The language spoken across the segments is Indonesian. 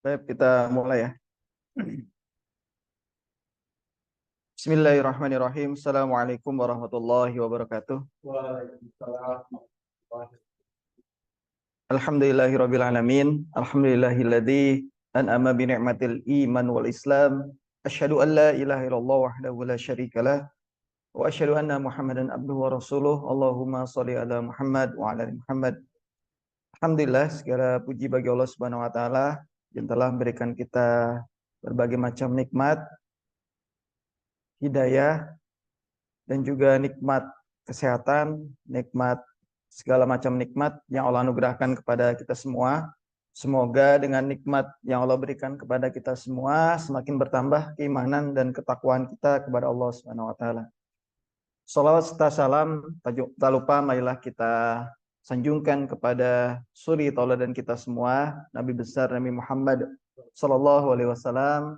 Baik, kita mulai ya. Bismillahirrahmanirrahim. Assalamualaikum warahmatullahi wabarakatuh. Alhamdulillahirabbil alamin. Alhamdulillahilladzi an'ama bi ni'matil iman wal islam. Asyhadu an la ilaha illallah wahdahu la syarikalah wa asyhadu anna Muhammadan abduhu wa rasuluh. Allahumma shalli ala Muhammad wa ala ali Muhammad. Alhamdulillah, segala puji bagi Allah Subhanahu wa taala yang telah memberikan kita berbagai macam nikmat, hidayah, dan juga nikmat kesehatan, nikmat segala macam nikmat yang Allah anugerahkan kepada kita semua. Semoga dengan nikmat yang Allah berikan kepada kita semua semakin bertambah keimanan dan ketakwaan kita kepada Allah Subhanahu wa taala. Shalawat serta salam tak lupa marilah kita sanjungkan kepada suri tauladan kita semua, Nabi besar Nabi Muhammad sallallahu alaihi wasallam,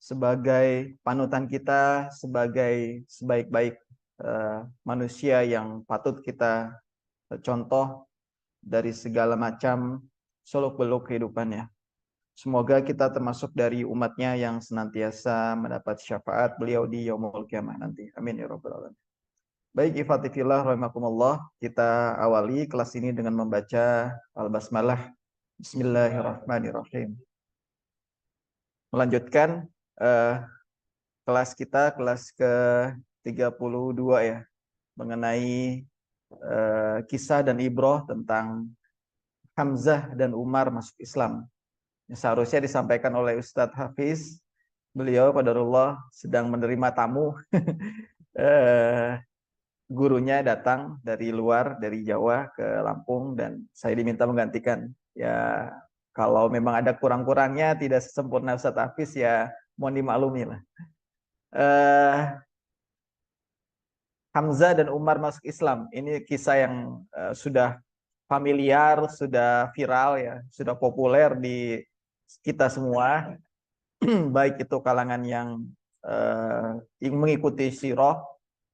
sebagai panutan kita, sebagai sebaik-baik manusia yang patut kita contoh dari segala macam seluk-beluk kehidupannya. Semoga kita termasuk dari umatnya yang senantiasa mendapat syafaat beliau di yaumul kiamah nanti. Amin ya rabbal alamin. Baik, ikhwati fillah rahimakumullah, kita awali kelas ini dengan membaca Al-Basmalah. Bismillahirrahmanirrahim. Melanjutkan kelas kita, kelas ke-32 ya, mengenai kisah dan ibroh tentang Hamzah dan Umar masuk Islam. Yang seharusnya disampaikan oleh Ustadz Hafiz. Beliau qadarullah sedang menerima tamu. Gurunya datang dari luar, dari Jawa ke Lampung, dan saya diminta menggantikan. Ya, kalau memang ada kurang-kurangnya, tidak sesempurna Ustadz Hafiz, ya mohon dimaklumi lah. Hamzah dan Umar masuk Islam. Ini kisah yang sudah familiar, sudah viral ya, sudah populer di kita semua. Baik itu kalangan yang mengikuti sirah,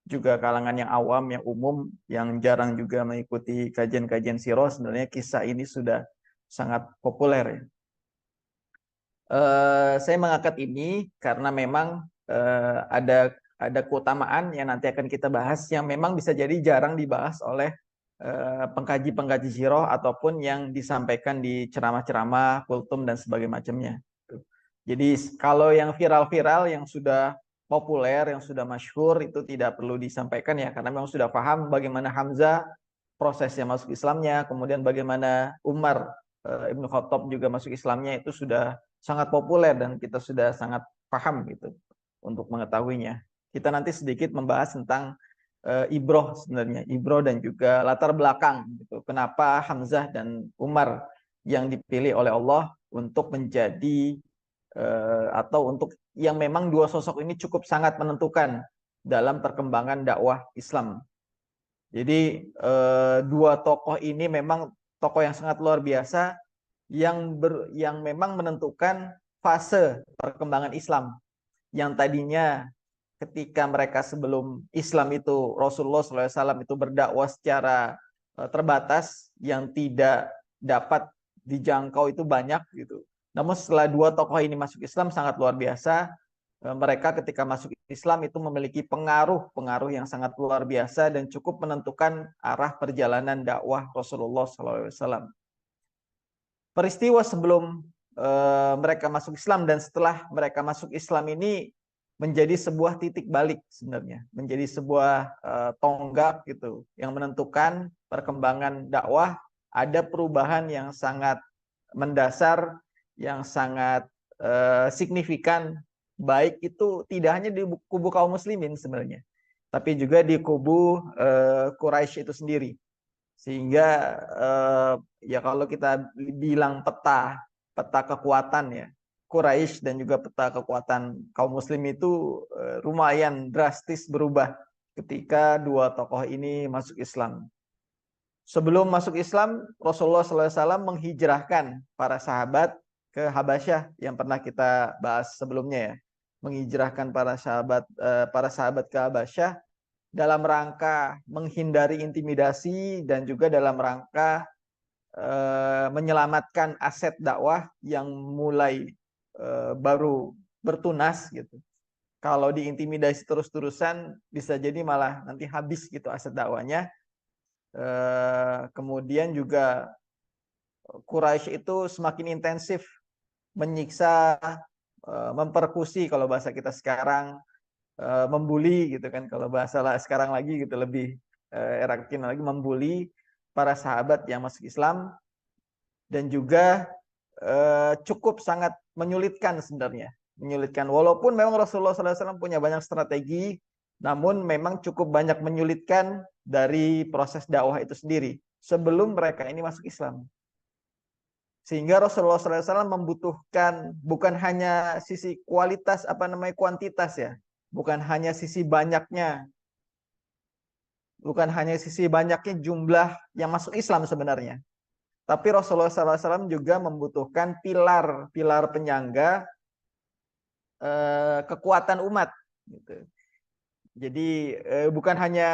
juga kalangan yang awam, yang umum, yang jarang juga mengikuti kajian-kajian sirah. Sebenarnya kisah ini sudah sangat populer ya. Saya mengangkat ini karena memang ada keutamaan yang nanti akan kita bahas yang memang bisa jadi jarang dibahas oleh pengkaji-pengkaji sirah ataupun yang disampaikan di ceramah-ceramah, kultum dan sebagainya macamnya. Jadi kalau yang viral-viral, yang sudah populer, yang sudah masyhur, itu tidak perlu disampaikan ya, karena memang sudah paham bagaimana Hamzah prosesnya masuk Islamnya, kemudian bagaimana Umar Ibnu Khattab juga masuk Islamnya, itu sudah sangat populer dan kita sudah sangat paham gitu untuk mengetahuinya. Kita nanti sedikit membahas tentang ibroh sebenarnya, ibroh dan juga latar belakang gitu. Kenapa Hamzah dan Umar yang dipilih oleh Allah untuk menjadi atau untuk yang memang dua sosok ini cukup sangat menentukan dalam perkembangan dakwah Islam. Jadi dua tokoh ini memang tokoh yang sangat luar biasa yang memang menentukan fase perkembangan Islam. Yang tadinya ketika mereka sebelum Islam itu Rasulullah SAW itu berdakwah secara terbatas, yang tidak dapat dijangkau itu banyak gitu. Namun setelah dua tokoh ini masuk Islam sangat luar biasa. Mereka ketika masuk Islam itu memiliki pengaruh yang sangat luar biasa dan cukup menentukan arah perjalanan dakwah Rasulullah SAW. Peristiwa sebelum mereka masuk Islam dan setelah mereka masuk Islam ini menjadi sebuah titik balik sebenarnya, menjadi sebuah tonggak gitu yang menentukan perkembangan dakwah. Ada perubahan yang sangat mendasar, yang sangat signifikan, baik itu tidak hanya di kubu kaum muslimin sebenarnya, tapi juga di kubu Quraisy itu sendiri. Sehingga ya kalau kita bilang peta kekuatan ya, Quraisy dan juga peta kekuatan kaum muslim itu lumayan drastis berubah ketika dua tokoh ini masuk Islam. Sebelum masuk Islam, Rasulullah SAW menghijrahkan para sahabat ke Habasyah yang pernah kita bahas sebelumnya ya. Menghijrahkan para sahabat ke Habasyah dalam rangka menghindari intimidasi dan juga dalam rangka menyelamatkan aset dakwah yang mulai baru bertunas gitu. Kalau diintimidasi terus-terusan bisa jadi malah nanti habis gitu aset dakwanya. Kemudian juga Quraisy itu semakin intensif menyiksa, mempersekusi kalau bahasa kita sekarang, membuli gitu kan kalau bahasa sekarang lagi gitu lebih era kekinian lagi, membuli para sahabat yang masuk Islam, dan juga cukup sangat menyulitkan sebenarnya, menyulitkan walaupun memang Rasulullah SAW punya banyak strategi, namun memang cukup banyak menyulitkan dari proses dakwah itu sendiri sebelum mereka ini masuk Islam. Sehingga Rasulullah SAW membutuhkan bukan hanya sisi kualitas, kuantitas ya, bukan hanya sisi banyaknya, bukan hanya sisi banyaknya jumlah yang masuk Islam sebenarnya. Tapi Rasulullah SAW juga membutuhkan pilar-pilar penyangga kekuatan umat. Gitu. Jadi bukan hanya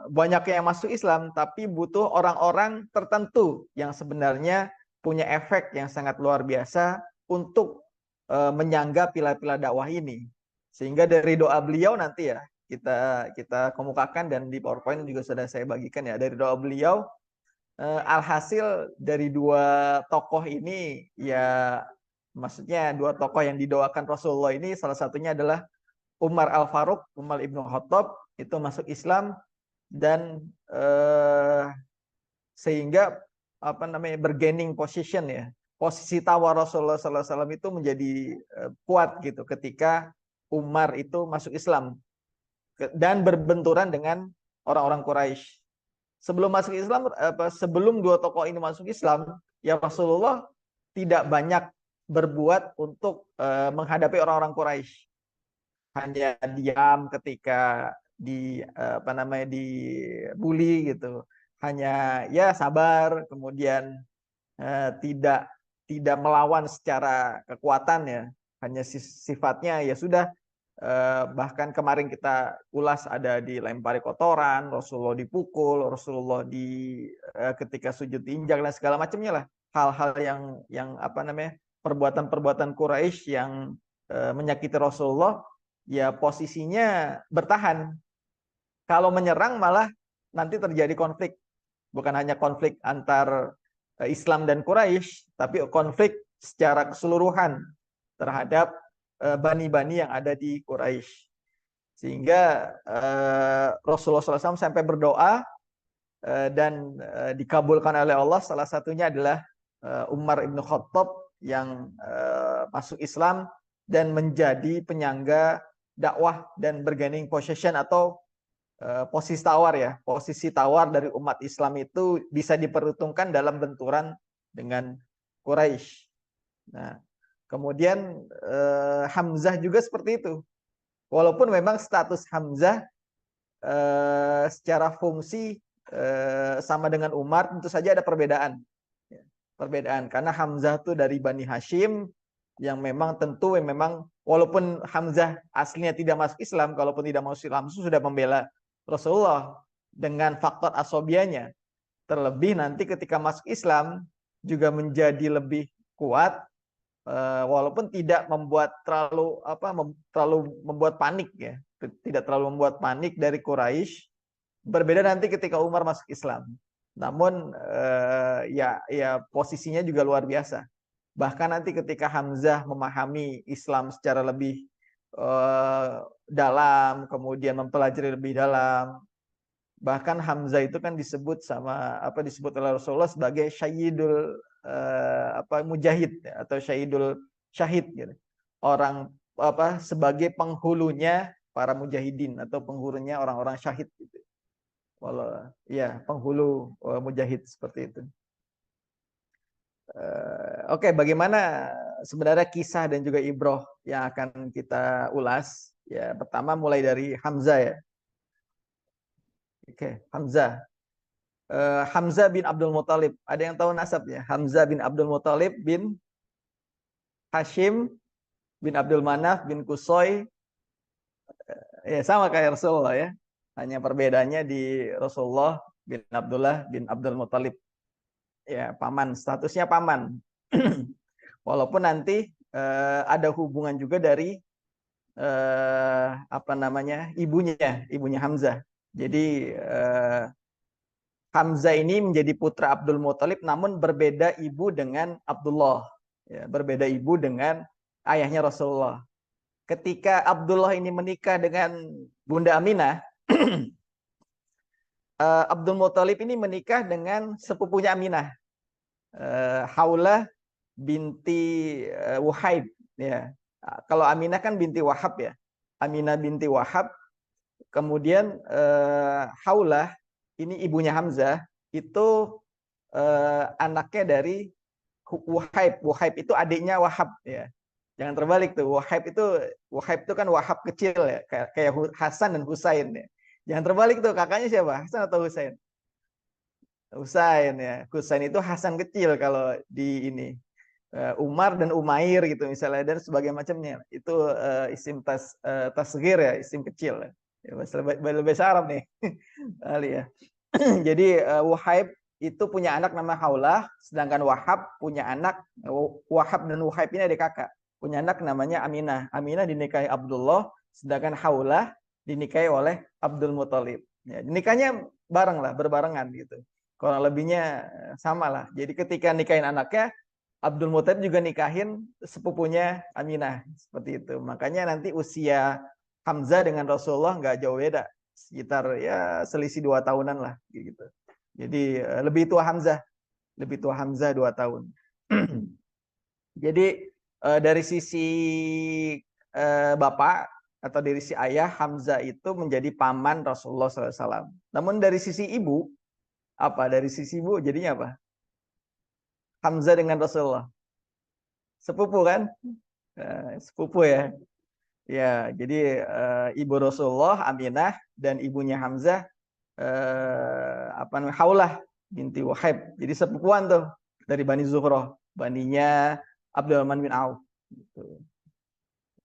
banyaknya yang masuk Islam, tapi butuh orang-orang tertentu yang sebenarnya punya efek yang sangat luar biasa untuk menyangga pilar-pilar dakwah ini. Sehingga dari doa beliau nanti ya kita kemukakan, dan di PowerPoint juga sudah saya bagikan ya, dari doa beliau, alhasil dari dua tokoh ini ya, maksudnya dua tokoh yang didoakan Rasulullah ini salah satunya adalah Umar Al-Faruq, Umar Ibnu Khattab itu masuk Islam, dan sehingga bergaining position ya, posisi tawar Rasulullah SAW itu menjadi kuat gitu ketika Umar itu masuk Islam dan berbenturan dengan orang-orang Quraisy. Sebelum masuk Islam, sebelum dua tokoh ini masuk Islam, ya Rasulullah tidak banyak berbuat untuk menghadapi orang-orang Quraisy. Hanya diam ketika dibully gitu, hanya ya sabar, kemudian tidak melawan secara kekuatan ya, hanya sifatnya ya sudah. Bahkan kemarin kita ulas ada dilempari kotoran, Rasulullah dipukul, Rasulullah ketika sujud diinjak dan segala macamnya lah, hal-hal yang perbuatan-perbuatan Quraisy yang menyakiti Rasulullah, ya posisinya bertahan. Kalau menyerang malah nanti terjadi konflik. Bukan hanya konflik antar Islam dan Quraisy, tapi konflik secara keseluruhan terhadap bani-bani yang ada di Quraisy. Sehingga Rasulullah SAW sampai berdoa dan dikabulkan oleh Allah. Salah satunya adalah Umar Ibn Khattab yang masuk Islam dan menjadi penyangga dakwah dan bargaining position atau posisi tawar ya. Posisi tawar dari umat Islam itu bisa diperhitungkan dalam benturan dengan Quraisy. Nah, kemudian Hamzah juga seperti itu. Walaupun memang status Hamzah secara fungsi sama dengan Umar, tentu saja ada perbedaan. Perbedaan karena Hamzah itu dari Bani Hashim yang memang tentu memang walaupun Hamzah aslinya tidak masuk Islam, kalaupun tidak masuk Islam sudah membela Rasulullah dengan faktor asobianya. Terlebih nanti ketika masuk Islam juga menjadi lebih kuat, walaupun tidak membuat terlalu membuat panik ya, tidak terlalu membuat panik dari Quraisy. Berbeda nanti ketika Umar masuk Islam. Namun ya posisinya juga luar biasa. Bahkan nanti ketika Hamzah memahami Islam secara lebih dalam, kemudian mempelajari lebih dalam. Bahkan Hamzah itu kan disebut oleh Rasulullah sebagai Sayyidul Mujahid atau Syahid gitu. Orang sebagai penghulunya para mujahidin atau penghulunya orang-orang syahid gitu. Walau ya penghulu mujahid seperti itu. Oke, bagaimana sebenarnya kisah dan juga ibroh yang akan kita ulas? Ya, pertama mulai dari Hamzah ya. Oke, Hamzah. Hamzah bin Abdul Muthalib. Ada yang tahu nasabnya? Hamzah bin Abdul Muthalib bin Hashim bin Abdul Manaf bin Qusay. Ya, sama kayak Rasulullah ya. Hanya perbedaannya di Rasulullah bin Abdullah bin Abdul Muthalib. ya paman, statusnya paman. Walaupun nanti ada hubungan juga dari apa namanya, ibunya Hamzah. Jadi Hamzah ini menjadi putra Abdul Muthalib, namun berbeda ibu dengan Abdullah. Ya, berbeda ibu dengan ayahnya Rasulullah. Ketika Abdullah ini menikah dengan Bunda Aminah, Abdul Muthalib ini menikah dengan sepupunya Aminah, Haulah binti Wahib. Ya, kalau Aminah kan binti Wahab ya. Aminah binti Wahab. Kemudian Haulah ini ibunya Hamzah itu anaknya dari Wahib. Wahib itu adiknya Wahab ya. Jangan terbalik tuh. Wahib itu kan Wahab kecil ya, kayak Hasan dan Husain ya. Jangan terbalik tuh, kakaknya siapa? Hasan atau Husain? Husain ya. Husain itu Hasan kecil kalau di ini. Umar dan Umair gitu misalnya, dan sebagai macamnya. Itu isim tasghir ya, isim kecil ya. Bahasa Arab nih. Kali ya. Jadi Wahib itu punya anak nama Haulah, sedangkan Wahab punya anak, Wahab dan Wahib ini adik kakak, punya anak namanya Aminah. Aminah dinikahi Abdullah, sedangkan Haulah dinikahi oleh Abdul Muthalib. Ya, nikahnya bareng lah, berbarengan gitu. Kurang lebihnya sama lah. Jadi ketika nikahin anaknya, Abdul Muthalib juga nikahin sepupunya Aminah, seperti itu. Makanya nanti usia Hamzah dengan Rasulullah nggak jauh beda, sekitar ya selisih 2 tahunan lah gitu. Jadi lebih tua Hamzah 2 tahun. Jadi dari sisi bapak atau dari sisi ayah, Hamzah itu menjadi paman Rasulullah SAW. Namun dari sisi ibu, apa? Dari sisi ibu jadinya apa? Hamzah dengan Rasulullah sepupu kan? Sepupu ya. Ya, jadi ibu Rasulullah Aminah dan ibunya Hamzah apa namanya, Haulah binti Wahib. Jadi sepupuan tuh dari Bani Zuhroh, baninya Abdurrahman bin Auf. Gitu.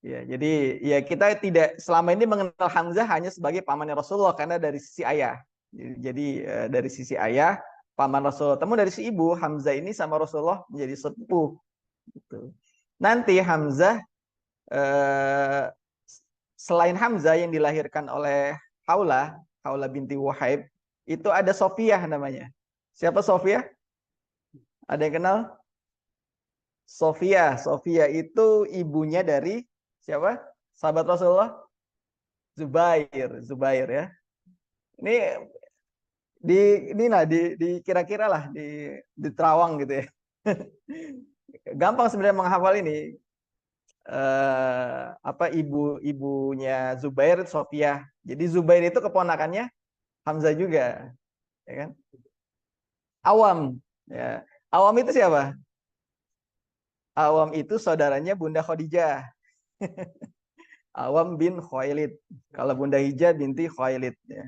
Ya, jadi ya kita tidak selama ini mengenal Hamzah hanya sebagai pamannya Rasulullah karena dari sisi ayah. Jadi dari sisi ayah paman Rasulullah. Namun dari sisi ibu, Hamzah ini sama Rasulullah menjadi sepupu. Gitu. Nanti Hamzah selain Hamzah yang dilahirkan oleh Haulah binti Wahib, itu ada Sofiyah namanya. Siapa Sofiyah? Ada yang kenal? Sofiyah itu ibunya dari siapa? Sahabat Rasulullah? Zubair ya. Ini di kira-kira lah di terawang gitu ya. Gampang sebenarnya menghafal ini. Apa ibunya Zubair, Sofiyah. Jadi Zubair itu keponakannya Hamzah juga, ya kan? Awam, ya. Awam itu siapa? Awam itu saudaranya Bunda Khadijah. Awam bin Khuwailid. Kalau Bunda Hijah binti Khuwailid. Ya.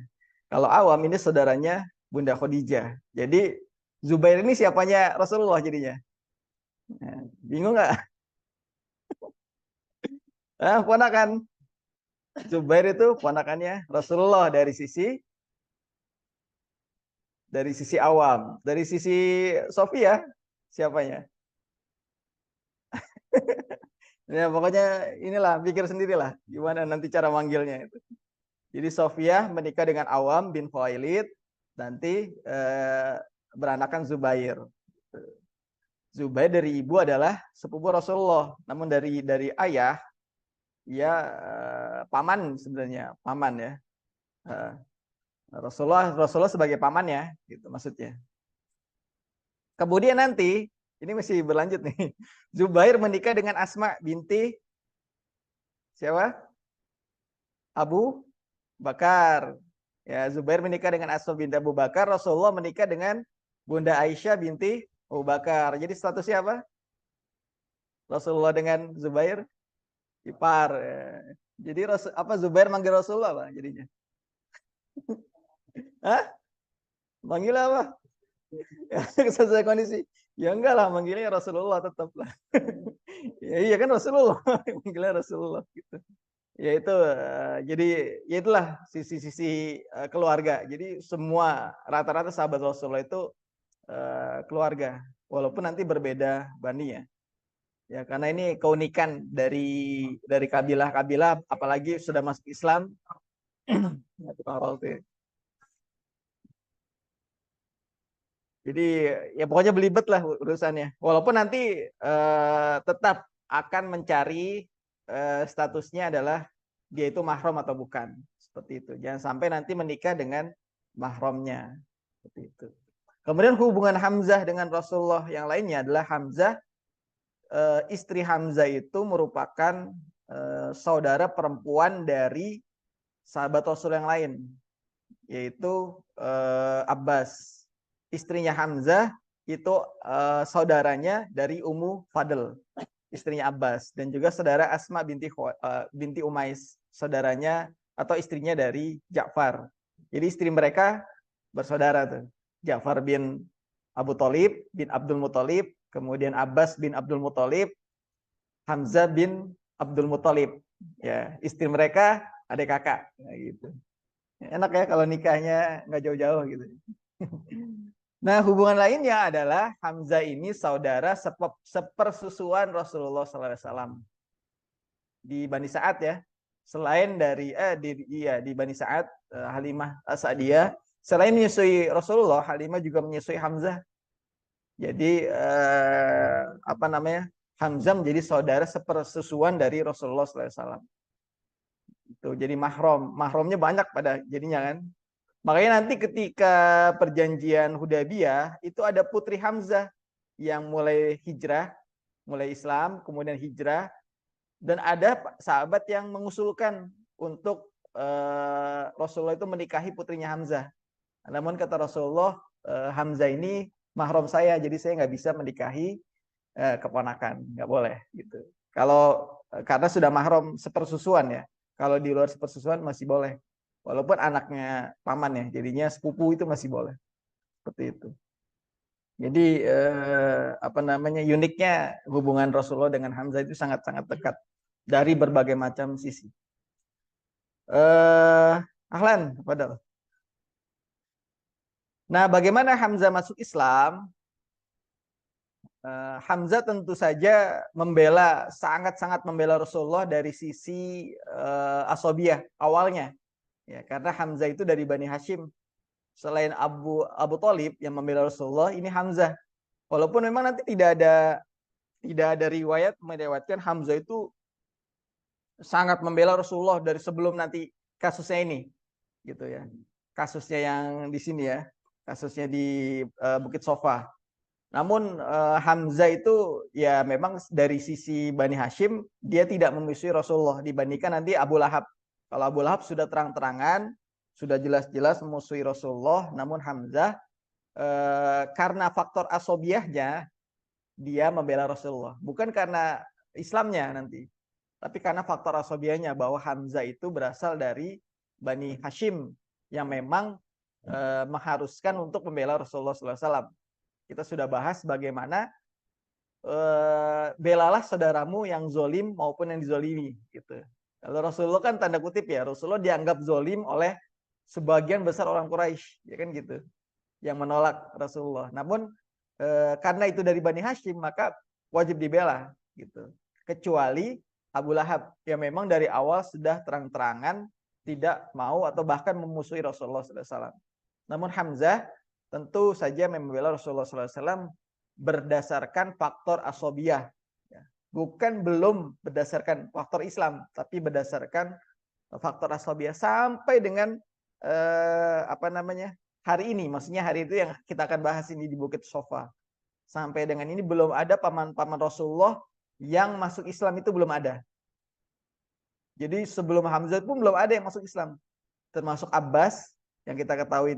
Kalau Awam ini saudaranya Bunda Khadijah. Jadi Zubair ini siapanya Rasulullah jadinya. Nah, bingung nggak? Ponakan. Zubair itu ponakannya Rasulullah dari sisi Awam. Dari sisi Sofia siapanya? Ya pokoknya inilah, pikir sendirilah gimana nanti cara manggilnya itu. Jadi Sofiyah menikah dengan Awam bin Khuwailid, nanti beranakan Zubair. Zubair dari ibu adalah sepupu Rasulullah, namun dari ayah ya paman sebenarnya, paman ya. Rasulullah sebagai paman ya, gitu maksudnya. Kemudian nanti ini masih berlanjut nih. Zubair menikah dengan Asma binti siapa? Abu Bakar. Ya, Zubair menikah dengan Asma binti Abu Bakar, Rasulullah menikah dengan Bunda Aisyah binti Abu Bakar. Jadi statusnya apa? Rasulullah dengan Zubair ipar. Jadi apa Zubair manggil Rasulullah apa jadinya? Hah? Manggil apa? Ya, sesuai kondisi. Ya enggak lah, manggilnya Rasulullah tetap lah. Ya iya kan Rasulullah, manggilnya Rasulullah gitu. Ya itu jadi ya itulah sisi-sisi keluarga. Jadi semua rata-rata sahabat Rasulullah itu keluarga, walaupun nanti berbeda bani ya. Ya, karena ini keunikan dari kabilah-kabilah, apalagi sudah masuk Islam. Ya, tukang roti. Jadi ya pokoknya belibet lah urusannya. Walaupun nanti tetap akan mencari statusnya adalah dia itu mahram atau bukan. Seperti itu. Jangan sampai nanti menikah dengan mahramnya. Seperti itu. Kemudian hubungan Hamzah dengan Rasulullah yang lainnya adalah Hamzah, istri Hamzah itu merupakan saudara perempuan dari sahabat Rasul yang lain, yaitu Abbas. Istrinya Hamzah itu saudaranya dari Ummu Fadl, istrinya Abbas, dan juga saudara Asma binti Umais, saudaranya atau istrinya dari Ja'far. Jadi istri mereka bersaudara tuh. Ja'far bin Abu Thalib bin Abdul Muthalib, kemudian Abbas bin Abdul Muthalib, Hamzah bin Abdul Muthalib. Ya, istri mereka adik kakak, gitu. Enak ya kalau nikahnya nggak jauh-jauh gitu. Nah, hubungan lainnya adalah Hamzah ini saudara sepersusuan Rasulullah SAW di Bani Sa'ad ya. Selain dari di Bani Sa'ad, Halimah Sa'diyah, selain menyusui Rasulullah, Halimah juga menyusui Hamzah. Jadi apa namanya? Hamzah menjadi saudara sepersusuan dari Rasulullah SAW. Itu jadi mahramnya banyak pada jadinya kan. Makanya nanti ketika perjanjian Hudaybiyah itu ada putri Hamzah yang mulai hijrah, mulai Islam, kemudian hijrah, dan ada sahabat yang mengusulkan untuk Rasulullah itu menikahi putrinya Hamzah. Namun kata Rasulullah, Hamzah ini mahram saya, jadi saya nggak bisa menikahi keponakan, nggak boleh gitu. Kalau karena sudah mahram sepersusuan ya, kalau di luar sepersusuan masih boleh. Walaupun anaknya paman ya, jadinya sepupu itu masih boleh. Seperti itu. Jadi apa namanya, uniknya hubungan Rasulullah dengan Hamzah itu sangat-sangat dekat dari berbagai macam sisi. Ahlan, padahal. Nah, bagaimana Hamzah masuk Islam? Hamzah tentu saja sangat-sangat membela Rasulullah dari sisi asobiyah awalnya. Ya, karena Hamzah itu dari Bani Hashim. Selain Abu Thalib yang membela Rasulullah, ini Hamzah. Walaupun memang nanti tidak ada riwayat melewatkan Hamzah itu sangat membela Rasulullah dari sebelum nanti kasusnya ini, gitu ya. Kasusnya yang di sini ya, kasusnya di Bukit Sofa. Namun Hamzah itu ya memang dari sisi Bani Hashim dia tidak memusuhi Rasulullah dibandingkan nanti Abu Lahab. Kalau Abu Lahab sudah terang-terangan, sudah jelas-jelas memusuhi Rasulullah, namun Hamzah karena faktor asobiyahnya dia membela Rasulullah. Bukan karena Islamnya nanti, tapi karena faktor asobiyahnya bahwa Hamzah itu berasal dari Bani Hashim yang memang mengharuskan untuk membela Rasulullah SAW. Kita sudah bahas bagaimana belalah saudaramu yang zolim maupun yang dizolimi gitu. Kalau Rasulullah kan tanda kutip ya, Rasulullah dianggap zolim oleh sebagian besar orang Quraisy, ya kan gitu, yang menolak Rasulullah. Namun karena itu dari Bani Hashim maka wajib dibela gitu. Kecuali Abu Lahab yang memang dari awal sudah terang-terangan tidak mau atau bahkan memusuhi Rasulullah SAW. Namun Hamzah tentu saja membela Rasulullah SAW berdasarkan faktor asobiyah, belum berdasarkan faktor Islam, tapi berdasarkan faktor asobiyah sampai dengan apa namanya hari ini, maksudnya hari itu yang kita akan bahas ini di Bukit Sofa. Sampai dengan ini belum ada paman-paman Rasulullah yang masuk Islam, itu belum ada. Jadi sebelum Hamzah pun belum ada yang masuk Islam, termasuk Abbas yang kita ketahui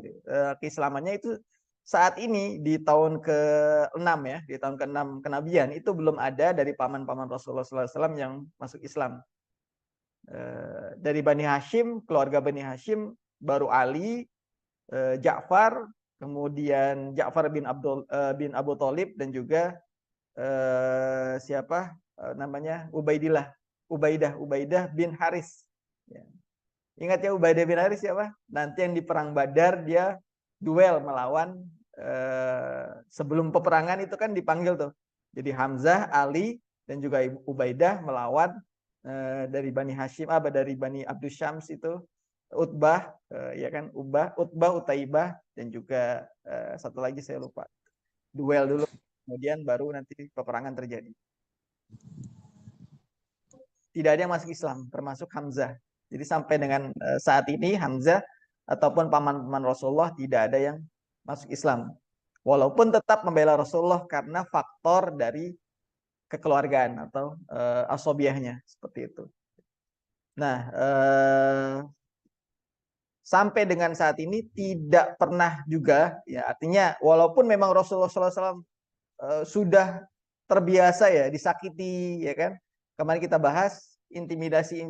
keislamannya itu saat ini di tahun ke-6 ya, di tahun ke-6 kenabian itu belum ada dari paman-paman Rasulullah SAW yang masuk Islam. Dari Bani Hashim, keluarga Bani Hashim baru Ali, Ja'far, kemudian Ja'far bin Abu Thalib dan juga siapa namanya Ubaidah bin Haris. Ya. Ingat ya Ubaidah bin Haris siapa? Nanti yang di perang Badar dia duel melawan sebelum peperangan itu kan dipanggil tuh. Jadi Hamzah, Ali, dan juga Ubaidah melawan dari Bani Hashim, dari Bani Abdus Syams itu Utbah, ya kan, Utbah, Utaibah, dan juga satu lagi saya lupa. Duel dulu, kemudian baru nanti peperangan terjadi. Tidak ada yang masuk Islam, termasuk Hamzah. Jadi sampai dengan saat ini Hamzah ataupun paman-paman Rasulullah tidak ada yang masuk Islam. Walaupun tetap membela Rasulullah karena faktor dari kekeluargaan atau asobiahnya seperti itu. Nah, sampai dengan saat ini tidak pernah juga, ya artinya walaupun memang Rasulullah SAW sudah terbiasa ya disakiti, ya kan. Kemarin kita bahas intimidasi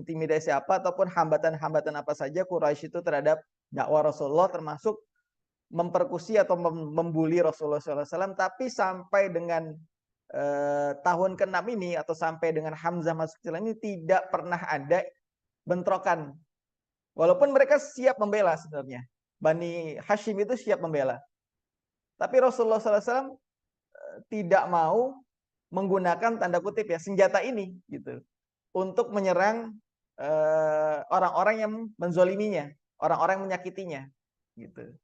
apa ataupun hambatan-hambatan apa saja Quraisy itu terhadap dakwah Rasulullah, termasuk memperkusi atau membuli Rasulullah SAW. Tapi sampai dengan tahun ke-6 ini atau sampai dengan Hamzah masuk Islam ini tidak pernah ada bentrokan. Walaupun mereka siap membela sebenarnya. Bani Hashim itu siap membela. Tapi Rasulullah SAW tidak mau menggunakan tanda kutip ya senjata ini gitu untuk menyerang orang-orang yang menzoliminya, orang-orang yang menyakitinya gitu.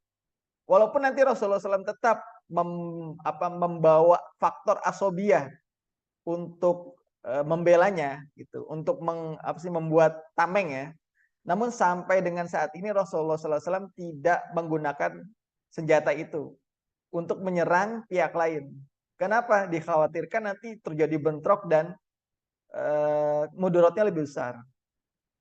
Walaupun nanti Rasulullah SAW tetap membawa faktor asobiah untuk membelanya gitu, untuk membuat tameng ya. Namun sampai dengan saat ini Rasulullah SAW tidak menggunakan senjata itu untuk menyerang pihak lain. Kenapa? Dikhawatirkan nanti terjadi bentrok dan mudaratnya lebih besar.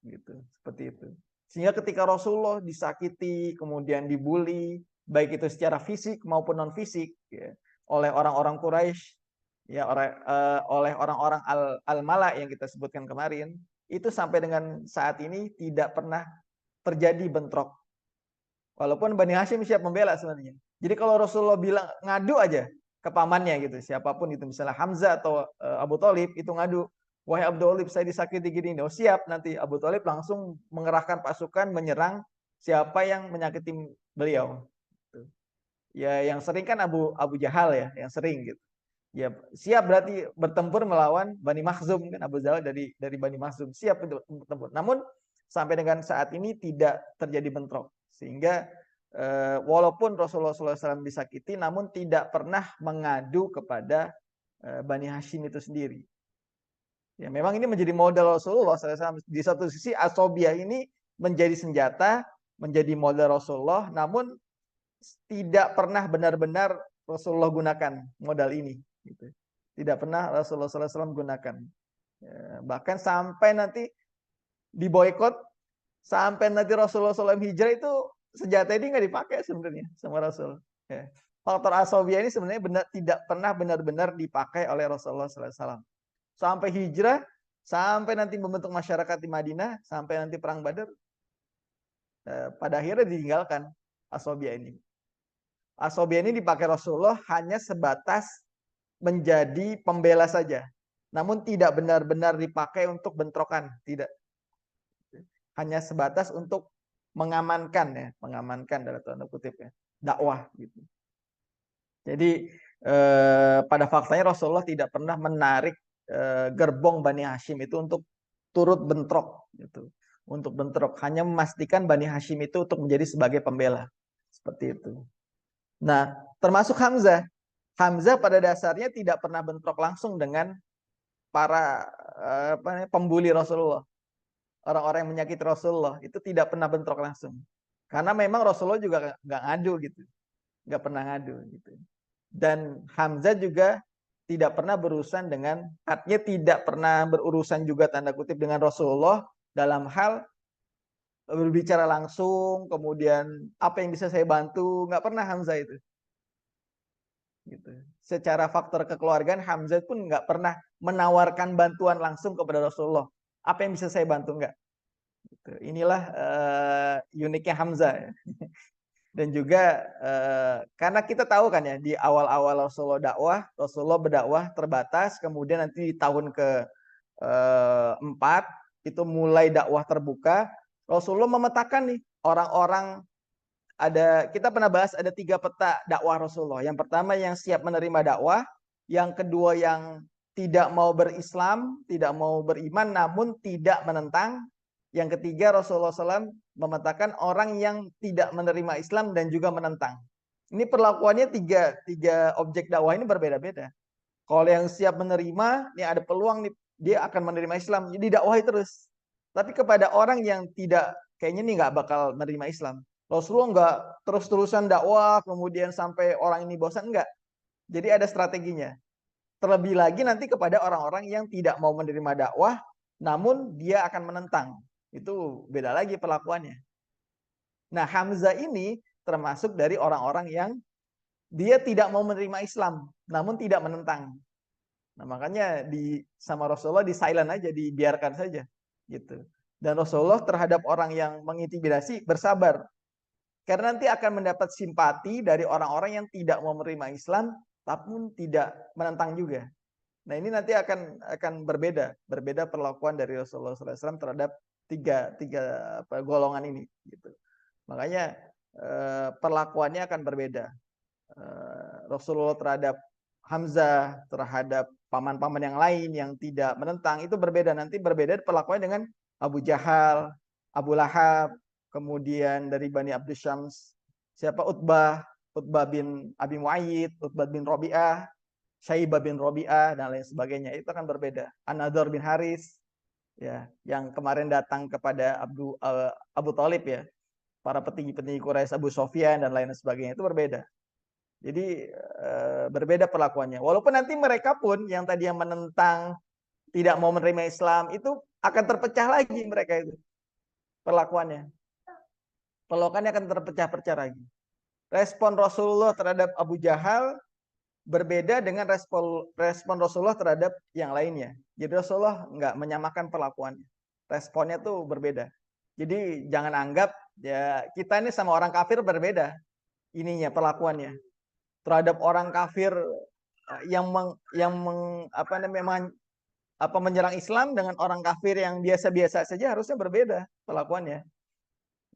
Gitu, seperti itu. Sehingga ketika Rasulullah disakiti, kemudian dibully, baik itu secara fisik maupun non fisik, ya, oleh orang-orang Quraisy, ya, oleh orang-orang al-mala yang kita sebutkan kemarin, itu sampai dengan saat ini tidak pernah terjadi bentrok. Walaupun Bani Hashim siap membela sebenarnya. Jadi kalau Rasulullah bilang ngadu aja ke pamannya gitu, siapapun itu, misalnya Hamzah atau Abu Thalib itu ngadu, wahai Abu Thalib saya disakiti gini, oh siap, nanti Abu Thalib langsung mengerahkan pasukan menyerang siapa yang menyakiti beliau. Ya yang sering kan Abu Jahal ya, yang sering gitu. Ya siap berarti bertempur melawan Bani Makhzum, kan Abu Jahal dari Bani Makhzum, siap untuk bertempur. Namun sampai dengan saat ini tidak terjadi bentrok, sehingga walaupun Rasulullah SAW disakiti, namun tidak pernah mengadu kepada Bani Hashim itu sendiri. Ya memang ini menjadi modal Rasulullah SAW. Di satu sisi asobiah ini menjadi senjata, menjadi modal Rasulullah, namun tidak pernah benar-benar Rasulullah gunakan modal ini. Gitu. Tidak pernah Rasulullah SAW gunakan. Ya, bahkan sampai nanti diboykot, sampai nanti Rasulullah SAW hijrah itu senjata ini nggak dipakai sebenarnya sama Rasul. Ya. Faktor asobiah ini sebenarnya tidak pernah benar-benar dipakai oleh Rasulullah SAW. Sampai hijrah, sampai nanti membentuk masyarakat di Madinah, sampai nanti perang Badar, pada akhirnya ditinggalkan asobiah ini. Asobiah ini dipakai Rasulullah hanya sebatas menjadi pembela saja, namun tidak benar-benar dipakai untuk bentrokan, tidak. Hanya sebatas untuk mengamankan ya, mengamankan dalam tanda kutip ya, dakwah gitu. Jadi pada faktanya Rasulullah tidak pernah menarik gerbong Bani Hashim itu untuk turut bentrok gitu. Untuk bentrok, hanya memastikan Bani Hashim itu untuk menjadi sebagai pembela. Seperti itu. Nah, termasuk Hamzah. Hamzah pada dasarnya tidak pernah bentrok langsung dengan para pembuli Rasulullah. Orang-orang yang menyakiti Rasulullah itu tidak pernah bentrok langsung. Karena memang Rasulullah juga nggak ngadu gitu. Nggak pernah ngadu gitu. Dan Hamzah juga tidak pernah berurusan dengan, artinya tidak pernah berurusan juga tanda kutip dengan Rasulullah dalam hal berbicara langsung, kemudian apa yang bisa saya bantu, nggak pernah Hamzah itu. Gitu. Secara faktor kekeluargaan Hamzah pun nggak pernah menawarkan bantuan langsung kepada Rasulullah. Apa yang bisa saya bantu, nggak? Gitu. Inilah uniknya Hamzah. Ya. Dan juga karena kita tahu kan ya, di awal-awal Rasulullah berdakwah terbatas, kemudian nanti di tahun ke-4 itu mulai dakwah terbuka, Rasulullah memetakan nih orang-orang kita pernah bahas ada 3 peta dakwah Rasulullah. Yang pertama yang siap menerima dakwah, yang kedua yang tidak mau berislam, tidak mau beriman namun tidak menentang. Yang ketiga Rasulullah SAW memetakan orang yang tidak menerima Islam dan juga menentang. Ini perlakuannya tiga objek dakwah ini berbeda-beda. Kalau yang siap menerima, nih ada peluang nih dia akan menerima Islam, jadi dakwahi terus. Tapi kepada orang yang tidak, kayaknya nih nggak bakal menerima Islam, Rasulullah nggak terus-terusan dakwah, kemudian sampai orang ini bosan, enggak. Jadi ada strateginya. Terlebih lagi nanti kepada orang-orang yang tidak mau menerima dakwah, namun dia akan menentang. Itu beda lagi perlakuannya. Nah, Hamzah ini termasuk dari orang-orang yang dia tidak mau menerima Islam, namun tidak menentang. Nah, makanya sama Rasulullah di silent aja, dibiarkan saja gitu. Dan Rasulullah terhadap orang yang mengintimidasi bersabar. Karena nanti akan mendapat simpati dari orang-orang yang tidak mau menerima Islam tapi tidak menentang juga. Nah, ini nanti akan berbeda perlakuan dari Rasulullah SAW terhadap tiga golongan ini gitu. Makanya perlakuannya akan berbeda. Rasulullah terhadap Hamzah, terhadap paman-paman yang lain yang tidak menentang itu berbeda. Nanti berbeda perlakuannya dengan Abu Jahal, Abu Lahab, kemudian dari Bani Abdus Syams siapa Utbah bin Abi Muayyid, Utbah bin Rabi'ah, Syaibah bin Rabi'ah dan lain sebagainya. Itu akan berbeda. An-Nadhr bin Haris ya, yang kemarin datang kepada Abu Thalib ya. Para petinggi-petinggi Quraisy, Abu Sofyan dan lain sebagainya itu berbeda. Jadi berbeda perlakuannya. Walaupun nanti mereka pun yang tadi yang menentang tidak mau menerima Islam itu akan terpecah lagi mereka itu perlakuannya. Perlakuannya akan terpecah-pecah lagi. Respon Rasulullah terhadap Abu Jahal berbeda dengan respon Rasulullah terhadap yang lainnya. Jadi Rasulullah nggak menyamakan perlakuannya. Responnya tuh berbeda. Jadi jangan anggap ya kita ini sama orang kafir berbeda ininya perlakuannya. Terhadap orang kafir yang menyerang Islam dengan orang kafir yang biasa-biasa saja harusnya berbeda perlakuannya.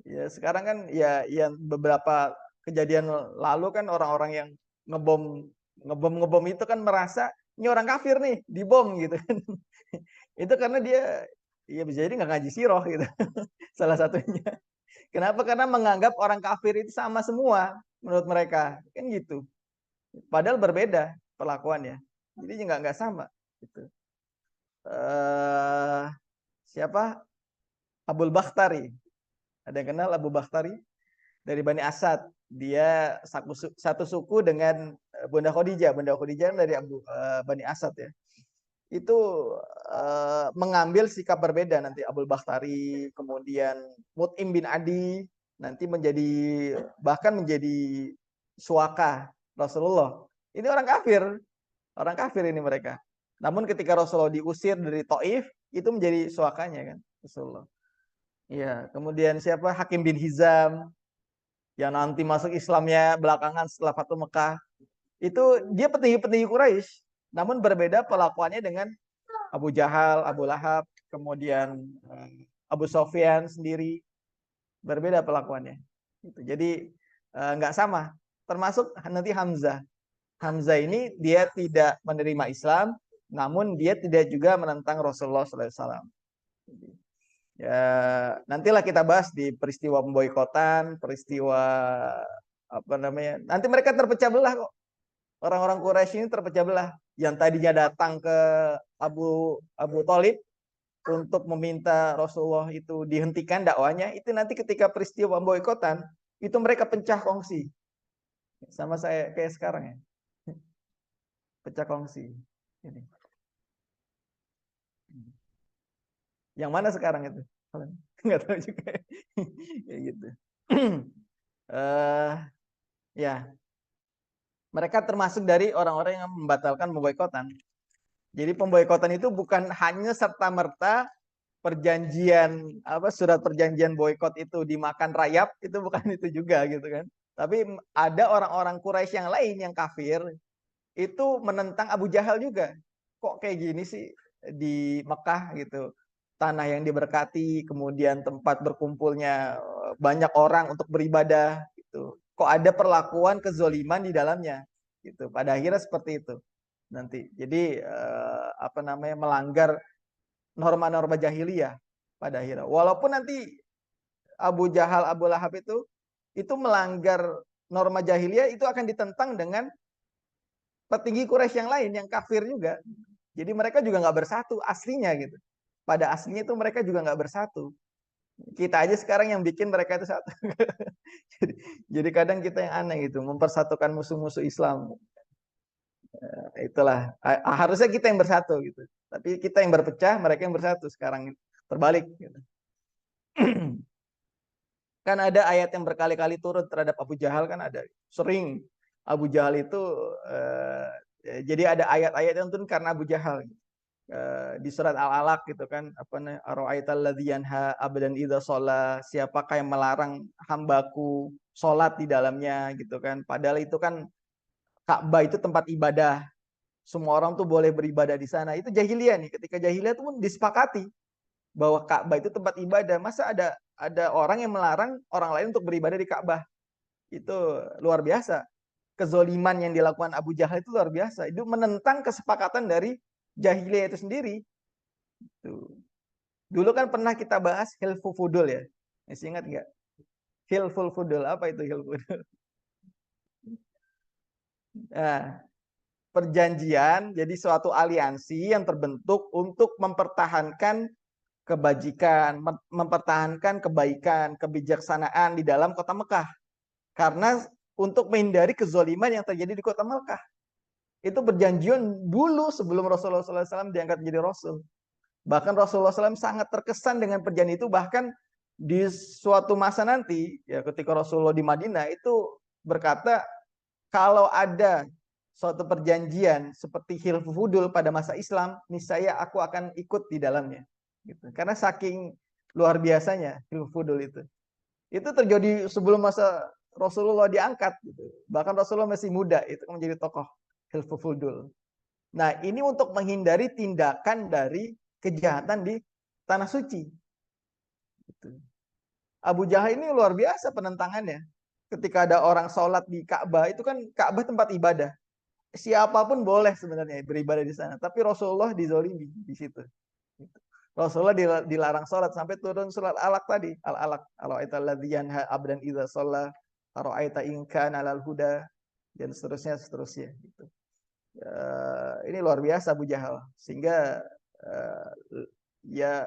Ya sekarang kan ya yang beberapa kejadian lalu kan orang-orang yang ngebom itu kan merasa ini orang kafir nih dibom gitu kan. Itu karena dia ya bisa jadi nggak ngaji sirah gitu. Salah satunya. Kenapa? Karena menganggap orang kafir itu sama semua menurut mereka kan gitu. Padahal berbeda perlakuannya. Jadi nggak sama. Gitu. Siapa? Abul Bakhtari. Ada yang kenal Abu Bakhtari? Dari Bani Asad. Dia satu suku dengan Bunda Khadijah. Bunda Khadijah dari Bani Asad ya. Itu mengambil sikap berbeda nanti Abul Bakhtari, kemudian Mut'im bin Adi nanti bahkan menjadi suaka Rasulullah. Ini orang kafir ini mereka. Namun ketika Rasulullah diusir dari Taif, itu menjadi suakanya kan Rasulullah. Iya, kemudian siapa? Hakim bin Hizam yang nanti masuk Islamnya belakangan setelah Fatu Mekah. Itu dia petinggi-petinggi Quraisy, namun berbeda perlakuannya dengan Abu Jahal, Abu Lahab, kemudian Abu Sofyan sendiri berbeda perlakuannya. Jadi nggak sama. Termasuk nanti Hamzah. Hamzah ini dia tidak menerima Islam, namun dia tidak juga menentang Rasulullah SAW. Ya, nantilah kita bahas di peristiwa pemboikotan, peristiwa apa namanya. Nanti mereka terpecah belah kok. Orang-orang Quraisy ini terpecah belah. Yang tadinya datang ke Abu Thalib untuk meminta Rasulullah itu dihentikan dakwanya, itu nanti ketika peristiwa pemboikotan, itu mereka pecah kongsi. Sama saya kayak sekarang ya. Pecah kongsi. Ini. Yang mana sekarang itu? Nggak tahu juga. Kayak gitu. Ya, mereka termasuk dari orang-orang yang membatalkan pemboikotan. Jadi pemboikotan itu bukan hanya serta-merta perjanjian surat perjanjian boikot itu dimakan rayap, itu bukan itu juga gitu kan. Tapi ada orang-orang Quraisy yang lain yang kafir itu menentang Abu Jahal juga. Kok kayak gini sih di Mekah gitu. Tanah yang diberkati, kemudian tempat berkumpulnya banyak orang untuk beribadah gitu. gitu. Kok ada perlakuan kezoliman di dalamnya gitu. Pada akhirnya seperti itu nanti. Jadi apa namanya, melanggar norma-norma jahiliyah pada akhirnya. Walaupun nanti Abu Jahal, Abu Lahab itu melanggar norma jahiliyah, itu akan ditentang dengan petinggi Quraisy yang lain yang kafir juga. Jadi mereka juga nggak bersatu aslinya gitu. Pada aslinya itu mereka juga nggak bersatu. Kita aja sekarang yang bikin mereka itu satu. jadi kadang kita yang aneh gitu, mempersatukan musuh-musuh Islam. Itulah harusnya kita yang bersatu gitu. Tapi kita yang berpecah, mereka yang bersatu. Sekarang terbalik gitu. Kan ada ayat yang berkali-kali turun terhadap Abu Jahal, kan ada sering Abu Jahal itu jadi ada ayat-ayat yang turun karena Abu Jahal di surat Al-Alaq gitu kan, apa namanya, ara'aital ladzi yanha abdan idza shalla, siapakah yang melarang hambaku salat di dalamnya gitu kan, padahal itu kan Ka'bah itu tempat ibadah, semua orang tuh boleh beribadah di sana. Itu jahiliyah nih, ketika jahiliyah itu pun disepakati bahwa Ka'bah itu tempat ibadah. Masa ada orang yang melarang orang lain untuk beribadah di Ka'bah? Itu luar biasa. Kezoliman yang dilakukan Abu Jahal itu luar biasa. Itu menentang kesepakatan dari jahiliyah itu sendiri. Tuh. Dulu kan pernah kita bahas hilful fudul ya. Masih ingat nggak? Hilful fudul. Apa itu hilful fudul? Nah, perjanjian jadi suatu aliansi yang terbentuk untuk mempertahankan kebajikan, mempertahankan kebaikan, kebijaksanaan di dalam kota Mekah. Karena untuk menghindari kezoliman yang terjadi di kota Mekah. Itu perjanjian dulu sebelum Rasulullah SAW diangkat menjadi Rasul. Bahkan Rasulullah SAW sangat terkesan dengan perjanjian itu. Bahkan di suatu masa nanti, ya ketika Rasulullah di Madinah itu berkata, kalau ada suatu perjanjian seperti Hilful Fudul pada masa Islam, niscaya aku akan ikut di dalamnya. Gitu. Karena saking luar biasanya Hilful Fudul itu. Itu terjadi sebelum masa Rasulullah diangkat. Gitu. Bahkan Rasulullah masih muda, itu menjadi tokoh Hilful Fudul. Nah, ini untuk menghindari tindakan dari kejahatan di tanah suci. Gitu. Abu Jahal ini luar biasa penentangannya. Ketika ada orang sholat di Ka'bah, itu kan Ka'bah tempat ibadah. Siapapun boleh sebenarnya beribadah di sana, tapi Rasulullah dizolimi di situ. Rasulullah dilarang sholat sampai turun surat Al-Alaq tadi, Al-Alaq, ara'aital ladzi yanha abdan idza shalla, ara'aita in kana 'alal huda, dan seterusnya gitu. Ini luar biasa Abu Jahal, sehingga ya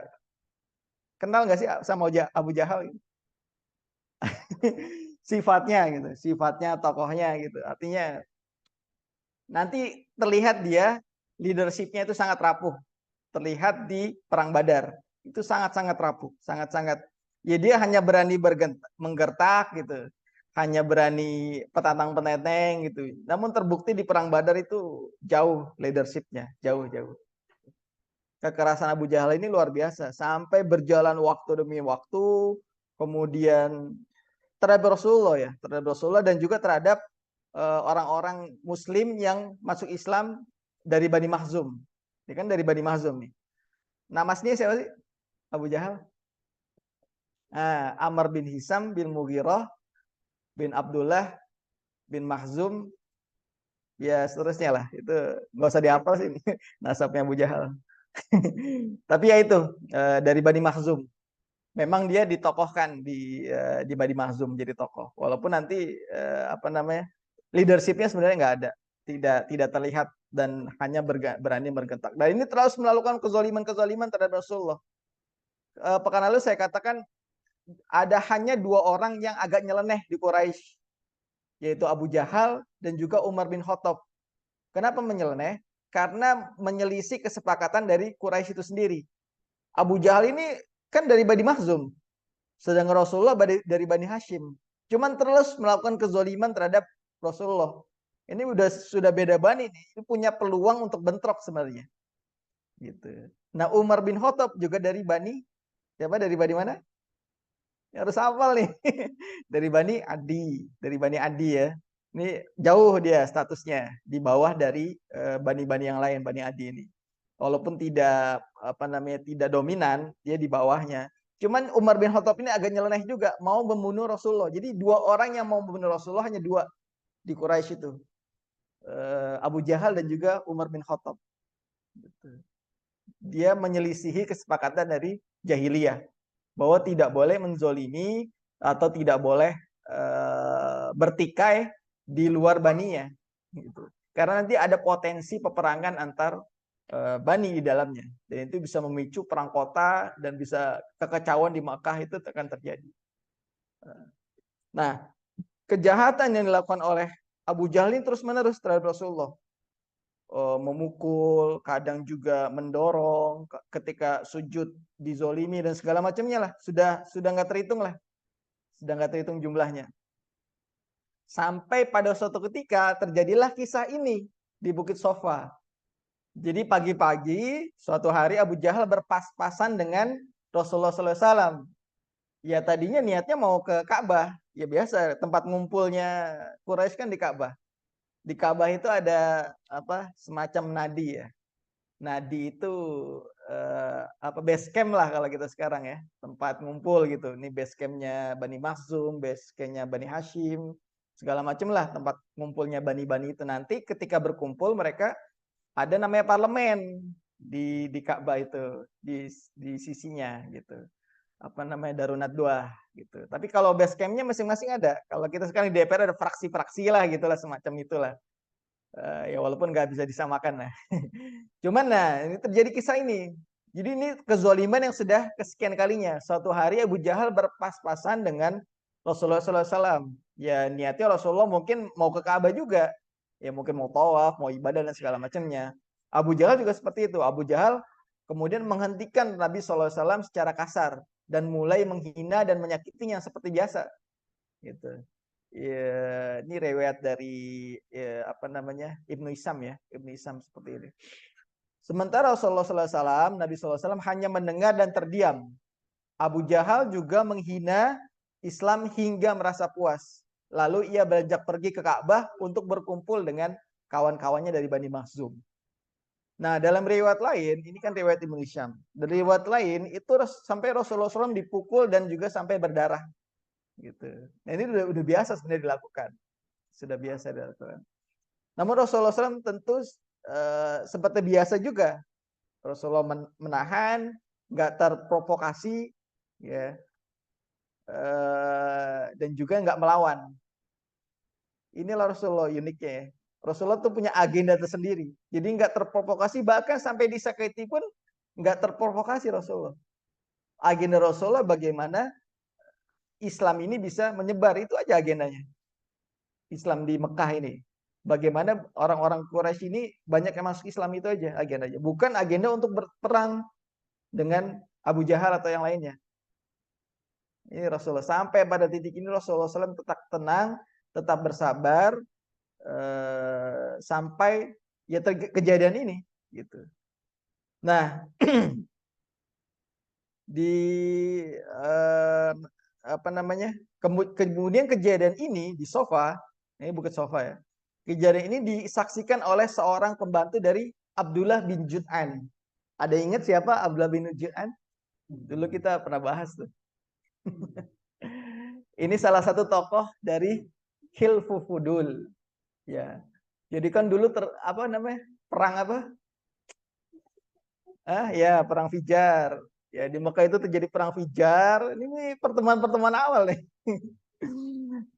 kenal nggak sih sama Abu Jahal? Sifatnya gitu, sifatnya, tokohnya gitu. Artinya nanti terlihat dia leadershipnya itu sangat rapuh. Terlihat di Perang Badar. Itu sangat-sangat rapuh. Sangat-sangat. Ya dia hanya berani menggertak gitu. Hanya berani petantang-penenteng gitu. Namun terbukti di Perang Badar itu jauh leadershipnya. Jauh-jauh. Kekerasan Abu Jahal ini luar biasa. Sampai berjalan waktu demi waktu. Kemudian terhadap Rasulullah ya. Terhadap Rasulullah dan juga terhadap orang-orang Muslim yang masuk Islam dari Bani Makhzum. Ini kan dari Bani Makhzum nih. Nama aslinya siapa sih? Abu Jahal. Amr bin Hisam bin Mughirah bin Abdullah bin Makhzum. Ya seterusnya lah. Itu nggak usah dihafal sih. Nasabnya Abu Jahal. Tapi ya itu dari Bani Makhzum. Memang dia ditokohkan di Bani Makhzum jadi tokoh. Walaupun nanti apa namanya, leadershipnya sebenarnya nggak ada, tidak terlihat dan hanya berani bergentak. Dan ini terus melakukan kezaliman terhadap Rasulullah. Pekan lalu saya katakan ada hanya dua orang yang agak nyeleneh di Quraisy, yaitu Abu Jahal dan juga Umar bin Khattab. Kenapa menyeleneh? Karena menyelisih kesepakatan dari Quraisy itu sendiri. Abu Jahal ini kan dari Bani Makhzum, sedangkan Rasulullah dari Bani Hashim. Cuman terus melakukan kezaliman terhadap Rasulullah. Ini sudah beda bani nih. Ini punya peluang untuk bentrok sebenarnya. Gitu. Nah, Umar bin Khattab juga dari Bani, siapa, dari Bani mana? Ya, harus hafal nih. Dari Bani Adi ya. Ini jauh dia statusnya, di bawah dari bani-bani yang lain, Bani Adi ini. Walaupun tidak apa namanya, tidak dominan, dia di bawahnya. Cuman Umar bin Khattab ini agak nyeleneh juga, mau membunuh Rasulullah. Jadi 2 orang yang mau membunuh Rasulullah hanya 2 di Quraisy itu. Abu Jahal dan juga Umar bin Khattab. Dia menyelisihi kesepakatan dari jahiliyah bahwa tidak boleh menzolimi atau tidak boleh bertikai di luar baninya. Gitu. Karena nanti ada potensi peperangan antar bani di dalamnya. Dan itu bisa memicu perang kota dan bisa kekacauan di Makkah itu akan terjadi. Nah, kejahatan yang dilakukan oleh Abu Jahal ini terus-menerus terhadap Rasulullah. Memukul, kadang juga mendorong, ketika sujud dizolimi dan segala macamnya lah. Sudah nggak terhitung lah. Sudah nggak terhitung jumlahnya. Sampai pada suatu ketika terjadilah kisah ini di Bukit Sofa. Jadi pagi-pagi suatu hari Abu Jahal berpas-pasan dengan Rasulullah SAW. Ya tadinya niatnya mau ke Ka'bah. Ya biasa tempat ngumpulnya Quraisy kan di Ka'bah. Di Ka'bah itu ada semacam nadi ya. Nadi itu base camp lah kalau kita sekarang ya, tempat ngumpul gitu. Ini base campnya Bani Makhzum, base campnya Bani Hashim, segala macam lah tempat ngumpulnya bani-bani itu. Nanti ketika berkumpul mereka ada namanya parlemen di Ka'bah itu, di sisinya gitu. Darun Nadwah gitu. Tapi kalau base campnya masing-masing ada. Kalau kita sekarang di DPR ada fraksi-fraksi lah gitulah, semacam itulah. Ya walaupun nggak bisa disamakan lah. Cuman ini terjadi kisah ini. Jadi ini kezaliman yang sudah kesekian kalinya. Suatu hari Abu Jahal berpas-pasan dengan Rasulullah SAW. Ya niatnya Rasulullah mungkin mau ke Ka'bah juga. Ya mungkin mau tawaf, mau ibadah dan segala macamnya. Abu Jahal juga seperti itu. Abu Jahal kemudian menghentikan Nabi SAW secara kasar dan mulai menghina dan menyakitinya seperti biasa. Gitu. Ya, ini riwayat dari Ibnu Hisam ya, Ibnu Hisam seperti ini. Sementara Rasulullah SAW, Nabi SAW hanya mendengar dan terdiam. Abu Jahal juga menghina Islam hingga merasa puas. Lalu ia beranjak pergi ke Ka'bah untuk berkumpul dengan kawan-kawannya dari Bani Makhzum. Nah, dalam riwayat lain, ini kan riwayat Ibnu Hisam. Dari riwayat lain itu sampai Rasulullah SAW dipukul dan juga sampai berdarah. Gitu. Nah, ini udah biasa sebenarnya dilakukan. Sudah biasa dilakukan. Namun Rasulullah SAW tentu seperti biasa juga. Rasulullah menahan, nggak terprovokasi, ya, dan juga nggak melawan. Inilah Rasulullah uniknya ya. Rasulullah tuh punya agenda tersendiri. Jadi nggak terprovokasi, bahkan sampai disakiti pun nggak terprovokasi Rasulullah. Agenda Rasulullah bagaimana Islam ini bisa menyebar, itu aja agendanya. Islam di Mekah ini. Bagaimana orang-orang Quraisy ini banyak yang masuk Islam, itu aja agendanya. Bukan agenda untuk berperang dengan Abu Jahal atau yang lainnya. Ini Rasulullah sampai pada titik ini Rasulullah SAW tetap tenang, tetap bersabar sampai ya kejadian ini gitu. Nah, di kemudian kejadian ini di Sofa, ini Bukit Sofa ya. Kejadian ini disaksikan oleh seorang pembantu dari Abdullah bin Jud'an. Ada ingat siapa Abdullah bin Jud'an? Dulu kita pernah bahas tuh. Ini salah satu tokoh dari Hilfu Fudul. Ya. Jadi kan dulu perang apa? Ya, perang Fijar. Ya, di Mekah itu terjadi perang Fijar. Ini pertemuan-pertemuan awal nih.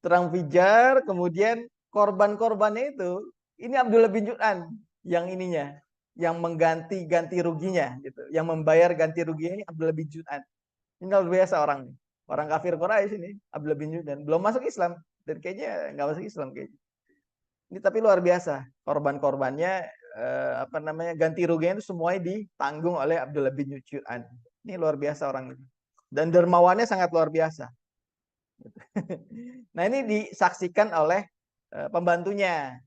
Perang Fijar, kemudian korban-korbannya itu ini Abdullah bin Jud'an yang ininya, yang mengganti ruginya gitu. Yang membayar ganti ruginya ini Abdullah bin Jud'an. Ini luar biasa orang nih. Orang kafir Quraisy ini, Abdullah bin Jud'an, belum masuk Islam dan kayaknya nggak masuk Islam kayaknya. Ini tapi luar biasa. Korban-korbannya ganti ruginya itu semuanya ditanggung oleh Abdullah bin Jud'an. Ini luar biasa orang ini. Dan dermawannya sangat luar biasa. Nah, ini disaksikan oleh pembantunya.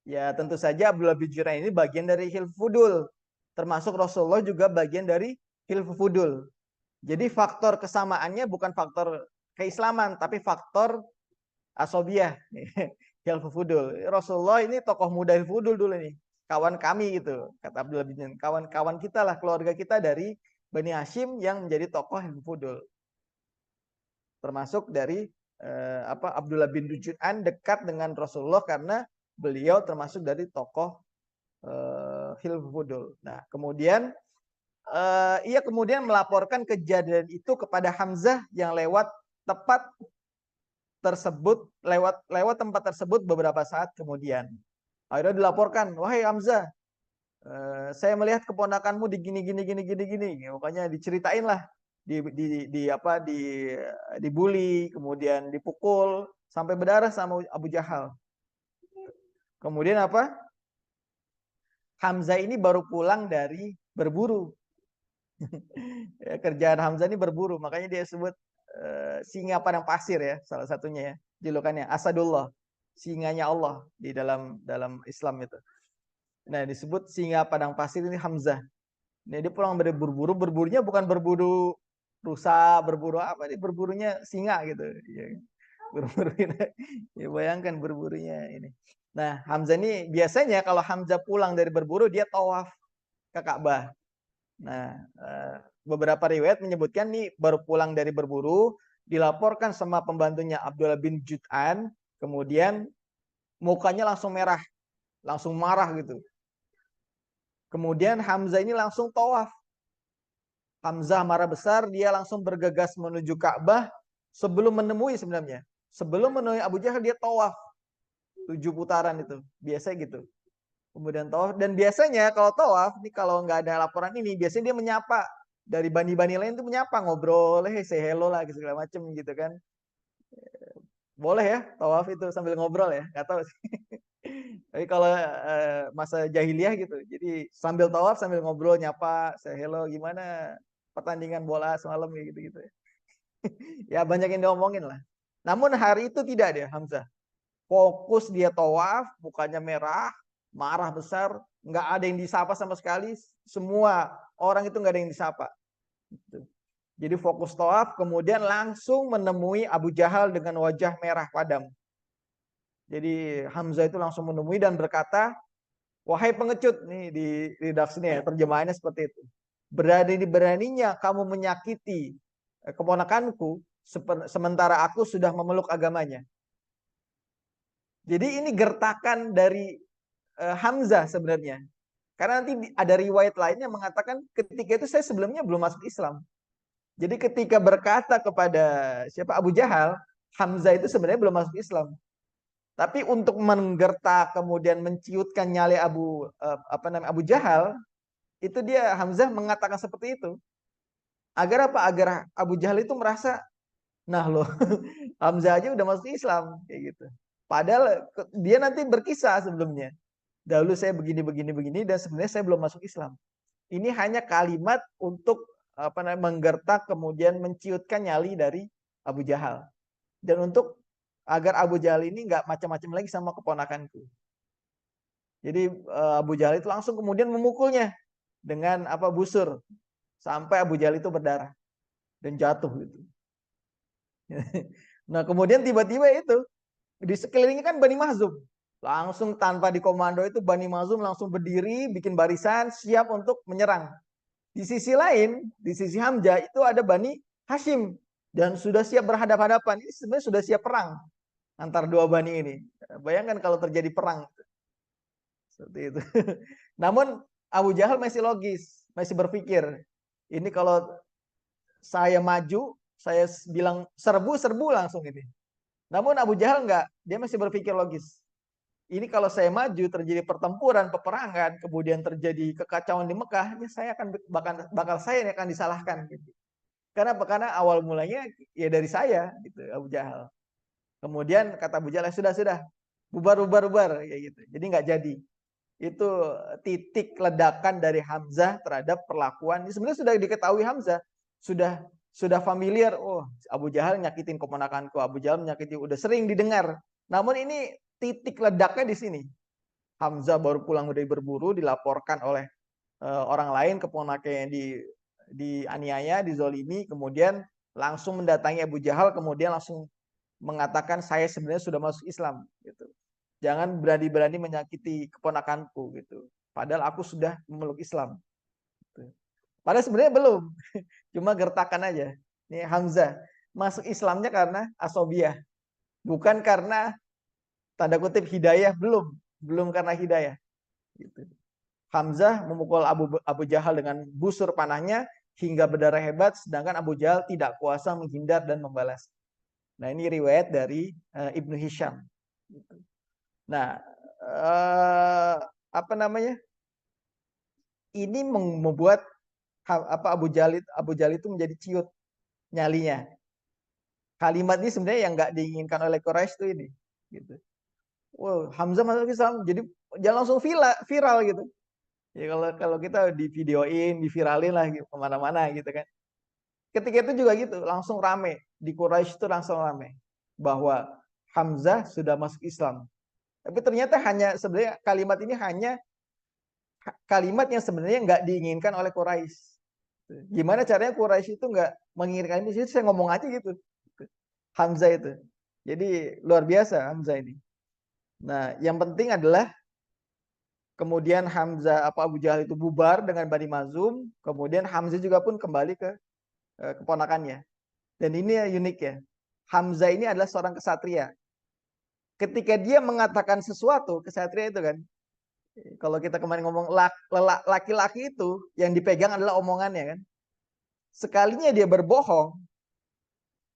Ya, tentu saja Abdullah bin Jud'an ini bagian dari Hilfu Fudul. Termasuk Rasulullah juga bagian dari Hilfu Fudul. Jadi faktor kesamaannya bukan faktor keislaman, tapi faktor asobiah. Hilfu Fudul. Rasulullah ini tokoh muda Hilfu Fudul dulu nih. Kawan kami gitu, kata Abdullah bin Jud'an. Kawan-kawan kita lah, keluarga kita dari Bani Hashim yang menjadi tokoh Hilful Fudul. Termasuk dari Abdullah bin Jud'an dekat dengan Rasulullah karena beliau termasuk dari tokoh Hilful Fudul. Nah, kemudian ia kemudian melaporkan kejadian itu kepada Hamzah yang lewat tempat tersebut, lewat tempat tersebut beberapa saat kemudian. Akhirnya dilaporkan, wahai Hamzah, saya melihat keponakanmu di gini gini gini gini gini. Pokoknya diceritain lah, dibully, kemudian dipukul sampai berdarah sama Abu Jahal. Kemudian apa? Hamzah ini baru pulang dari berburu. Kerjaan Hamzah ini berburu, makanya dia sebut singa padang pasir ya, salah satunya ya, julukannya Asadullah, singanya Allah di dalam Islam itu. Nah, disebut singa padang pasir ini Hamzah. Nah, dia pulang dari berburu, berburunya bukan berburu rusa, berburu apa, dia berburunya singa gitu. Ya, berburu ya, bayangkan berburunya ini. Nah, Hamzah ini biasanya kalau Hamzah pulang dari berburu dia tawaf ke Ka'bah. Nah, beberapa riwayat menyebutkan nih baru pulang dari berburu, dilaporkan sama pembantunya Abdullah bin Jud'an, kemudian mukanya langsung merah, langsung marah gitu. Kemudian Hamzah ini langsung tawaf. Hamzah marah besar, dia langsung bergegas menuju Ka'bah sebelum menemui sebenarnya. Sebelum menemui Abu Jahal dia tawaf 7 putaran itu. Biasa gitu. Kemudian tawaf, dan biasanya kalau tawaf, ini kalau nggak ada laporan ini, biasanya dia menyapa dari bani-bani lain tuh, menyapa, ngobrol, say hello lah segala macem gitu kan. Boleh ya tawaf itu sambil ngobrol ya, nggak tahu sih. Tapi kalau masa jahiliyah gitu, jadi sambil tawaf sambil ngobrol, nyapa, say hello, gimana pertandingan bola semalam kayak gitu-gitu ya. Ya banyak yang diomongin lah. Namun hari itu tidak dia Hamzah. Fokus dia tawaf, mukanya merah, marah besar, nggak ada yang disapa sama sekali. Semua orang itu nggak ada yang disapa. Gitu. Jadi fokus tawaf, kemudian langsung menemui Abu Jahal dengan wajah merah padam. Jadi Hamzah itu langsung menemui dan berkata, wahai pengecut, nih di redaksinya ya, terjemahannya seperti itu. Berani-beraninya kamu menyakiti keponakanku, sementara aku sudah memeluk agamanya. Jadi ini gertakan dari Hamzah sebenarnya. Karena nanti ada riwayat lainnya mengatakan ketika itu saya sebelumnya belum masuk Islam. Jadi ketika berkata kepada siapa Abu Jahal, Hamzah itu sebenarnya belum masuk Islam. Tapi untuk menggertak kemudian menciutkan nyali Abu Jahal, itu dia Hamzah mengatakan seperti itu. Agar apa? Agar Abu Jahal itu merasa, nah loh, Hamzah aja udah masuk Islam kayak gitu. Padahal dia nanti berkisah sebelumnya. Dahulu saya begini dan sebenarnya saya belum masuk Islam. Ini hanya kalimat untuk menggertak kemudian menciutkan nyali dari Abu Jahal. Dan untuk agar Abu Jahal ini nggak macam-macam lagi sama keponakanku. Jadi Abu Jahal itu langsung kemudian memukulnya dengan busur sampai Abu Jahal itu berdarah dan jatuh gitu. Nah, kemudian tiba-tiba itu di sekelilingnya kan Bani Mahzum. Langsung tanpa dikomando itu Bani Mahzum langsung berdiri, bikin barisan, siap untuk menyerang. Di sisi lain, di sisi Hamzah itu ada Bani Hashim dan sudah siap berhadapan-hadapan. Ini sebenarnya sudah siap perang antar dua bani ini. Bayangkan kalau terjadi perang. Seperti itu. Namun Abu Jahal masih logis, masih berpikir, ini kalau saya maju, saya bilang serbu langsung ini. Namun Abu Jahal enggak, dia masih berpikir logis. Ini kalau saya maju terjadi pertempuran, peperangan, kemudian terjadi kekacauan di Mekah, ya saya akan bakal saya yang akan disalahkan gitu. Karena awal mulanya ya dari saya gitu, Abu Jahal. Kemudian kata Abu Jahal, sudah, bubar kayak gitu. Jadi nggak jadi. Itu titik ledakan dari Hamzah terhadap perlakuan. Ini sebenarnya sudah diketahui Hamzah, sudah familiar. Oh, Abu Jahal nyakitin keponakanku, Abu Jahal menyakiti, udah sering didengar. Namun ini titik ledaknya di sini. Hamzah baru pulang dari berburu, dilaporkan oleh orang lain keponakannya dianiaya, dizolimi, kemudian langsung mendatangi Abu Jahal, kemudian langsung mengatakan saya sebenarnya sudah masuk Islam gitu. Jangan berani-berani menyakiti keponakanku gitu. Padahal aku sudah memeluk Islam. Gitu. Padahal sebenarnya belum, cuma gertakan aja. Ini Hamzah masuk Islamnya karena asobiah, bukan karena tanda kutip hidayah, belum karena hidayah. Gitu. Hamzah memukul Abu Jahal dengan busur panahnya hingga berdarah hebat, sedangkan Abu Jahal tidak kuasa menghindar dan membalas. Nah, ini riwayat dari Ibnu Hisham. Nah, apa namanya? Ini membuat Abu Jahal itu menjadi ciut nyalinya. Kalimat ini sebenarnya yang nggak diinginkan oleh Quraisy itu ini. Gitu. Wow, Hamzah masuk Islam, jadi jangan langsung viral gitu. Ya kalau kita di videoin, diviralin lah gitu, kemana-mana gitu kan. Ketika itu juga gitu, langsung rame. Di Quraisy itu langsung rame. Bahwa Hamzah sudah masuk Islam. Tapi ternyata sebenarnya kalimat ini hanya kalimat yang sebenarnya nggak diinginkan oleh Quraisy. Gimana caranya Quraisy itu nggak menginginkan ini? Saya ngomong aja gitu. Hamzah itu. Jadi luar biasa Hamzah ini. Nah, yang penting adalah kemudian Abu Jahal itu bubar dengan Bani Mazum, kemudian Hamzah juga pun kembali ke keponakannya. Dan ini unik ya. Hamzah ini adalah seorang kesatria. Ketika dia mengatakan sesuatu, kesatria itu kan, kalau kita kemarin ngomong laki-laki itu yang dipegang adalah omongannya kan. Sekalinya dia berbohong,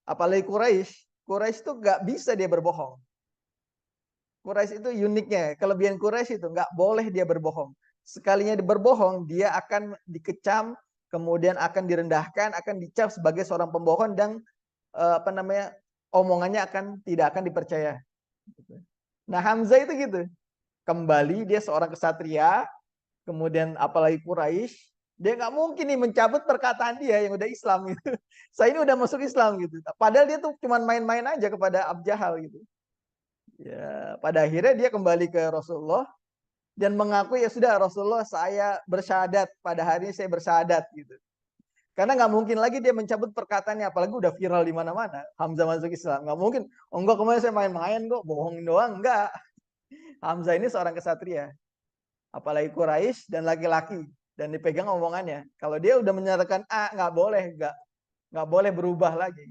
apalagi Quraisy itu nggak bisa dia berbohong. Quraisy itu uniknya, kelebihan Quraisy itu nggak boleh dia berbohong. Sekalinya dia berbohong, dia akan dikecam, kemudian akan direndahkan, akan dicap sebagai seorang pembohong dan omongannya tidak akan dipercaya. Nah, Hamzah itu gitu. Kembali dia seorang kesatria, kemudian apalagi Quraisy, dia nggak mungkin nih mencabut perkataan dia yang udah Islam gitu. Saya ini udah masuk Islam gitu. Padahal dia tuh cuma main-main aja kepada Abu Jahal gitu. Ya, pada akhirnya dia kembali ke Rasulullah dan mengaku ya sudah Rasulullah, saya bersyahadat, pada hari ini saya bersyahadat gitu. Karena nggak mungkin lagi dia mencabut perkataannya, apalagi udah viral di mana-mana. Hamzah masuk Islam, nggak mungkin. Oh enggak, kemarin saya main-main kok, bohongin doang, enggak. Hamzah ini seorang kesatria, apalagi Quraisy dan laki-laki, dan dipegang omongannya. Kalau dia udah menyatakan A, nggak boleh berubah lagi.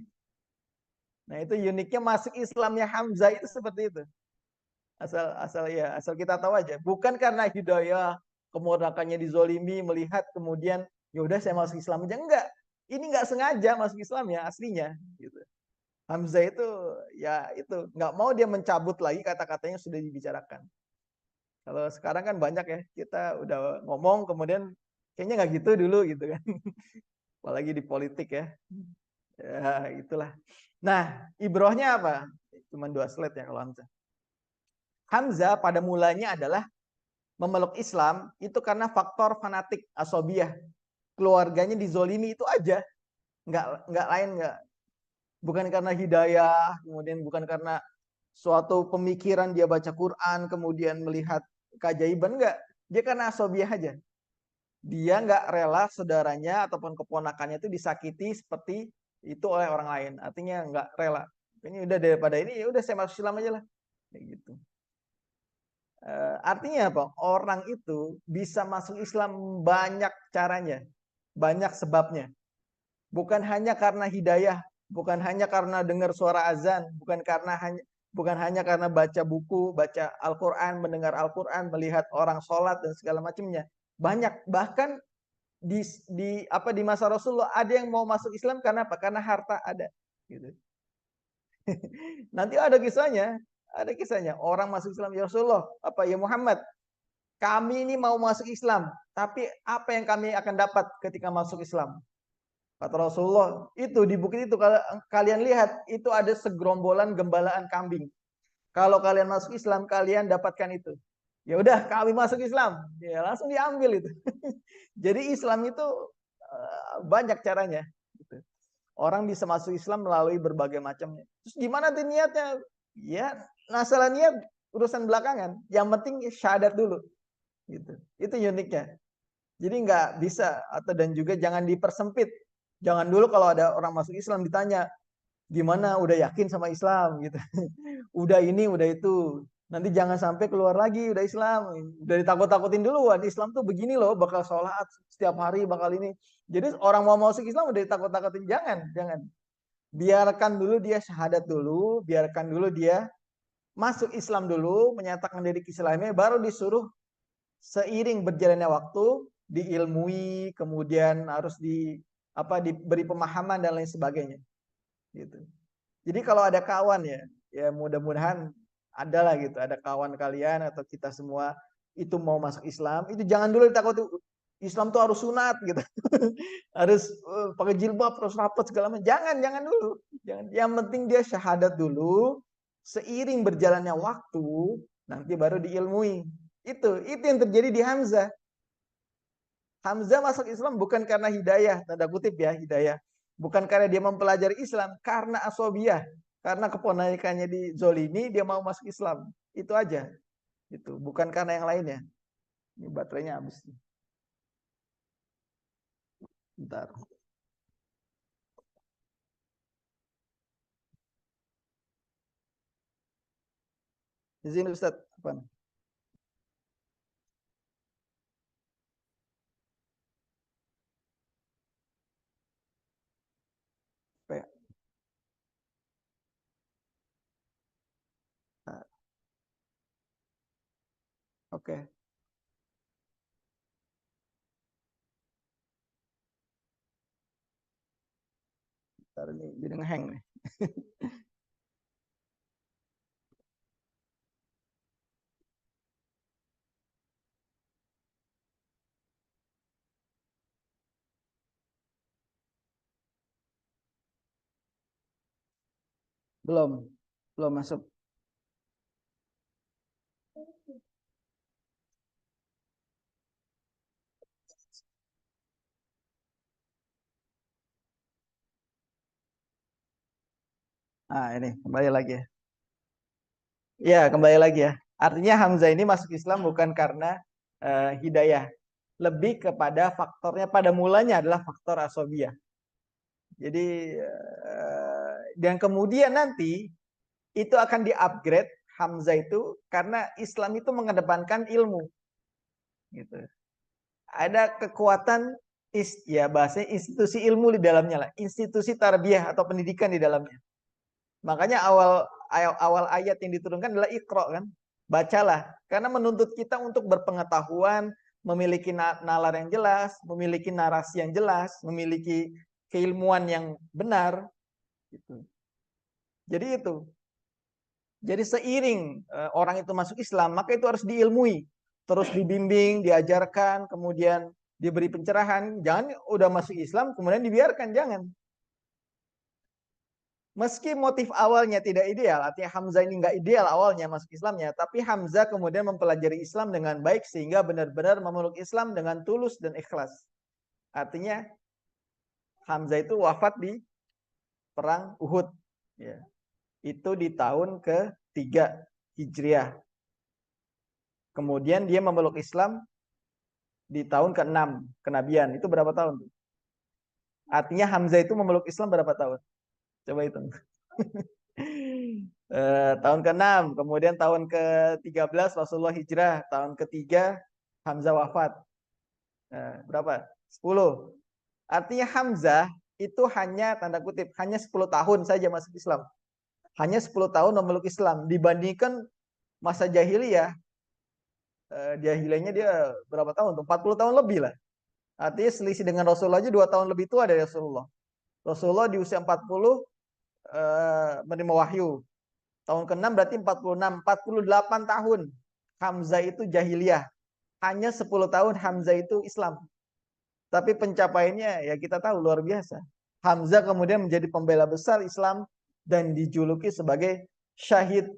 Nah, itu uniknya masuk Islamnya Hamzah itu seperti itu. Asal kita tahu aja, bukan karena hidayah, kemunakannya dizolimi, melihat kemudian ya udah saya masuk Islam aja, enggak. Ini enggak sengaja masuk Islam ya aslinya gitu. Hamzah itu ya itu nggak mau dia mencabut lagi kata-katanya sudah dibicarakan. Kalau sekarang kan banyak ya, kita udah ngomong kemudian kayaknya nggak gitu dulu gitu kan. Apalagi di politik ya. Ya itulah. Nah, ibrohnya apa? Cuman 2 slide ya kalau Hamzah. Hamzah pada mulanya adalah memeluk Islam itu karena faktor fanatik asobiah. Keluarganya dizolimi itu aja. Nggak lain, bukan karena hidayah, kemudian bukan karena suatu pemikiran dia baca Quran, kemudian melihat keajaiban, enggak. Dia karena asobiah aja. Dia nggak rela saudaranya ataupun keponakannya itu disakiti seperti itu oleh orang lain. Artinya nggak rela. Ini udah daripada ini ya udah saya masuk Islam aja lah. Kayak gitu. Artinya apa? Orang itu bisa masuk Islam banyak caranya, banyak sebabnya. Bukan hanya karena hidayah, bukan hanya karena dengar suara azan, bukan hanya karena baca buku, baca Al-Quran, mendengar Al-Quran, melihat orang sholat dan segala macamnya. Banyak, bahkan di masa Rasulullah ada yang mau masuk Islam karena apa? Karena harta ada. Gitu. Nanti ada kisahnya. Orang masuk Islam, ya Rasulullah, ya Muhammad, kami ini mau masuk Islam, tapi apa yang kami akan dapat ketika masuk Islam? Kata Rasulullah, itu di bukit itu kalau kalian lihat, itu ada segerombolan gembalaan kambing. Kalau kalian masuk Islam, kalian dapatkan itu. Ya udah, kami masuk Islam. Ya langsung diambil itu. Jadi Islam itu banyak caranya. Gitu. Orang bisa masuk Islam melalui berbagai macamnya. Terus gimana tuh niatnya? Ya, masalah niat urusan belakangan. Yang penting syahadat dulu. Gitu. Itu uniknya. Jadi nggak bisa dan juga jangan dipersempit. Jangan dulu kalau ada orang masuk Islam ditanya gimana, udah yakin sama Islam gitu. Udah ini, udah itu. Nanti jangan sampai keluar lagi udah Islam. Udah ditakut-takutin duluan. Islam tuh begini loh, bakal sholat setiap hari, bakal ini. Jadi orang mau masuk Islam udah ditakut-takutin. Jangan, jangan. Biarkan dulu dia syahadat dulu, biarkan dulu dia masuk Islam dulu, menyatakan diri ke Islamnya, baru disuruh seiring berjalannya waktu diilmui, kemudian harus diberi pemahaman dan lain sebagainya. Gitu. Jadi kalau ada kawan ya mudah-mudahan ada lah gitu, ada kawan kalian atau kita semua itu mau masuk Islam, itu jangan dulu ditakuti Islam tuh harus sunat gitu. Harus pakai jilbab, terus rapat segala macam. Jangan dulu. Jangan. Yang penting dia syahadat dulu, seiring berjalannya waktu nanti baru diilmui. Itu yang terjadi di Hamzah. Hamzah masuk Islam bukan karena hidayah, tanda kutip ya, hidayah. Bukan karena dia mempelajari Islam, karena asobiyah. Karena keponakannya dizolimi, dia mau masuk Islam. Itu aja. Itu bukan karena yang lainnya. Ini baterainya habis. Bentar. Izin Ustaz. Apa? Apa ya? Nah, oke. Bentar ini jadi ngeheng nih. Belum. Belum masuk. Ah, ini kembali lagi ya. Ya, kembali lagi ya. Artinya Hamzah ini masuk Islam bukan karena hidayah. Lebih kepada faktornya pada mulanya adalah faktor asobiyah. Jadi dan kemudian nanti itu akan di-upgrade Hamzah itu karena Islam itu mengedepankan ilmu gitu. Ada kekuatan ya bahasanya institusi ilmu di dalamnya lah, institusi tarbiyah atau pendidikan di dalamnya. Makanya awal ayat yang diturunkan adalah Iqra kan. Bacalah karena menuntut kita untuk berpengetahuan, memiliki nalar yang jelas, memiliki narasi yang jelas, memiliki keilmuan yang benar gitu. Jadi itu. Jadi seiring orang itu masuk Islam, maka itu harus diilmui, terus dibimbing, diajarkan, kemudian diberi pencerahan. Jangan udah masuk Islam kemudian dibiarkan, jangan. Meski motif awalnya tidak ideal, artinya Hamzah ini nggak ideal awalnya masuk Islamnya, tapi Hamzah kemudian mempelajari Islam dengan baik sehingga benar-benar memeluk Islam dengan tulus dan ikhlas. Artinya Hamzah itu wafat di perang Uhud. Ya. Itu di tahun ke-3 Hijriah. Kemudian dia memeluk Islam di tahun ke-6 kenabian. Itu berapa tahun? Artinya Hamzah itu memeluk Islam berapa tahun? Coba hitung. Tahun ke-6, kemudian tahun ke-13 Rasulullah hijrah, tahun ke-3 Hamzah wafat. Berapa? 10. Artinya Hamzah itu hanya tanda kutip hanya 10 tahun saja masuk Islam. Hanya 10 tahun memeluk Islam dibandingkan masa jahiliyah. Jahiliyahnya dia berapa tahun? 40 tahun lebih lah. Artinya selisih dengan Rasulullah aja 2 tahun lebih tua dari Rasulullah. Rasulullah di usia 40 menerima wahyu. Tahun ke-6 berarti 46, 48 tahun. Hamzah itu jahiliyah. Hanya 10 tahun Hamzah itu Islam. Tapi pencapaiannya ya kita tahu luar biasa. Hamzah kemudian menjadi pembela besar Islam dan dijuluki sebagai syahid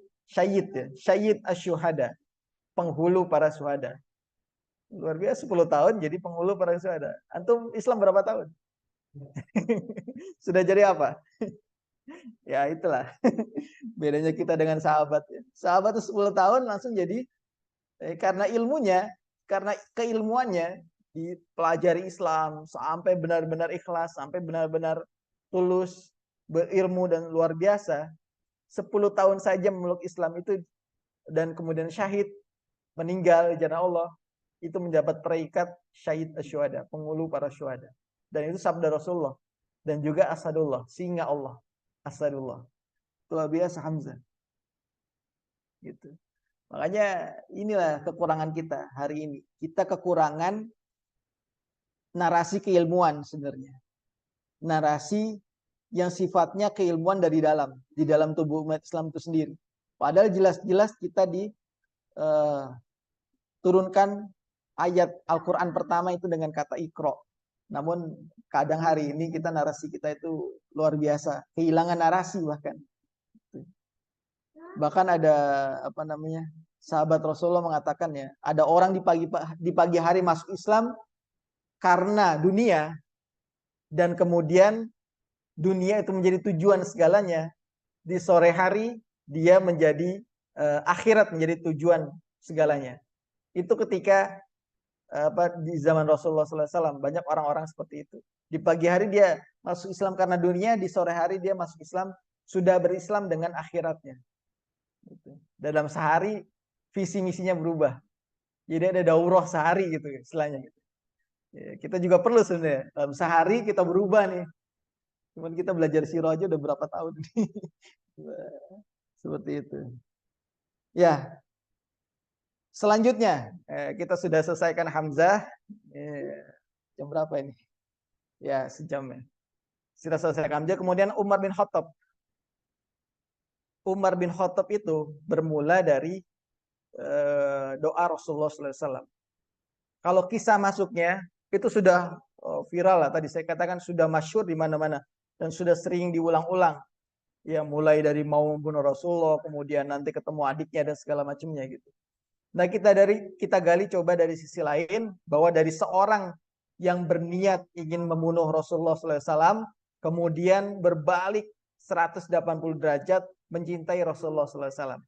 ya, syahid asyuhada, penghulu para syuhada. Luar biasa 10 tahun jadi penghulu para syuhada. Antum Islam berapa tahun? Sudah jadi apa? Ya itulah bedanya kita dengan sahabat. Sahabat itu 10 tahun langsung jadi karena ilmunya, karena keilmuannya dipelajari Islam sampai benar-benar ikhlas, sampai benar-benar tulus, berilmu dan luar biasa. 10 tahun saja memeluk Islam itu dan kemudian syahid, meninggal di jalan Allah, itu mendapat predikat syahid asyuhada, penghulu para syuhada. Dan itu sabda Rasulullah. Dan juga asadullah, singa Allah. Asadullah. Luar biasa Hamzah. Gitu. Makanya inilah kekurangan kita hari ini. Kita kekurangan narasi keilmuan sebenarnya. Narasi yang sifatnya keilmuan dari dalam. Di dalam tubuh umat Islam itu sendiri. Padahal jelas-jelas kita diturunkan ayat Al-Quran pertama itu dengan kata Iqra. Namun kadang hari ini kita narasi kita itu luar biasa. Kehilangan narasi bahkan. Bahkan ada apa namanya, sahabat Rasulullah mengatakan ya, ada orang di pagi hari masuk Islam karena dunia, dan kemudian dunia itu menjadi tujuan segalanya. Di sore hari dia menjadi akhirat menjadi tujuan segalanya. Itu ketika di zaman Rasulullah SAW banyak orang-orang seperti itu. Di pagi hari dia masuk Islam karena dunia, di sore hari dia masuk Islam sudah berislam dengan akhiratnya. Dalam sehari visi misinya berubah. Jadi ada daurah sehari gitu istilahnya gitu. Ya, kita juga perlu sebenarnya dalam sehari kita berubah nih. Cuman kita belajar sirah aja udah berapa tahun nih. Seperti itu. Ya, selanjutnya kita sudah selesaikan Hamzah. Jam berapa ini? Ya, sejam ya. Kita selesaikan Hamzah. Kemudian Umar bin Khattab. Umar bin Khattab itu bermula dari doa Rasulullah SAW. Kalau kisah masuknya itu sudah viral lah. Tadi saya katakan sudah masyhur di mana-mana dan sudah sering diulang-ulang. Ya mulai dari mau membunuh Rasulullah, kemudian nanti ketemu adiknya dan segala macamnya gitu. Nah kita gali coba dari sisi lain bahwa dari seorang yang berniat ingin membunuh Rasulullah SAW, kemudian berbalik 180 derajat mencintai Rasulullah SAW.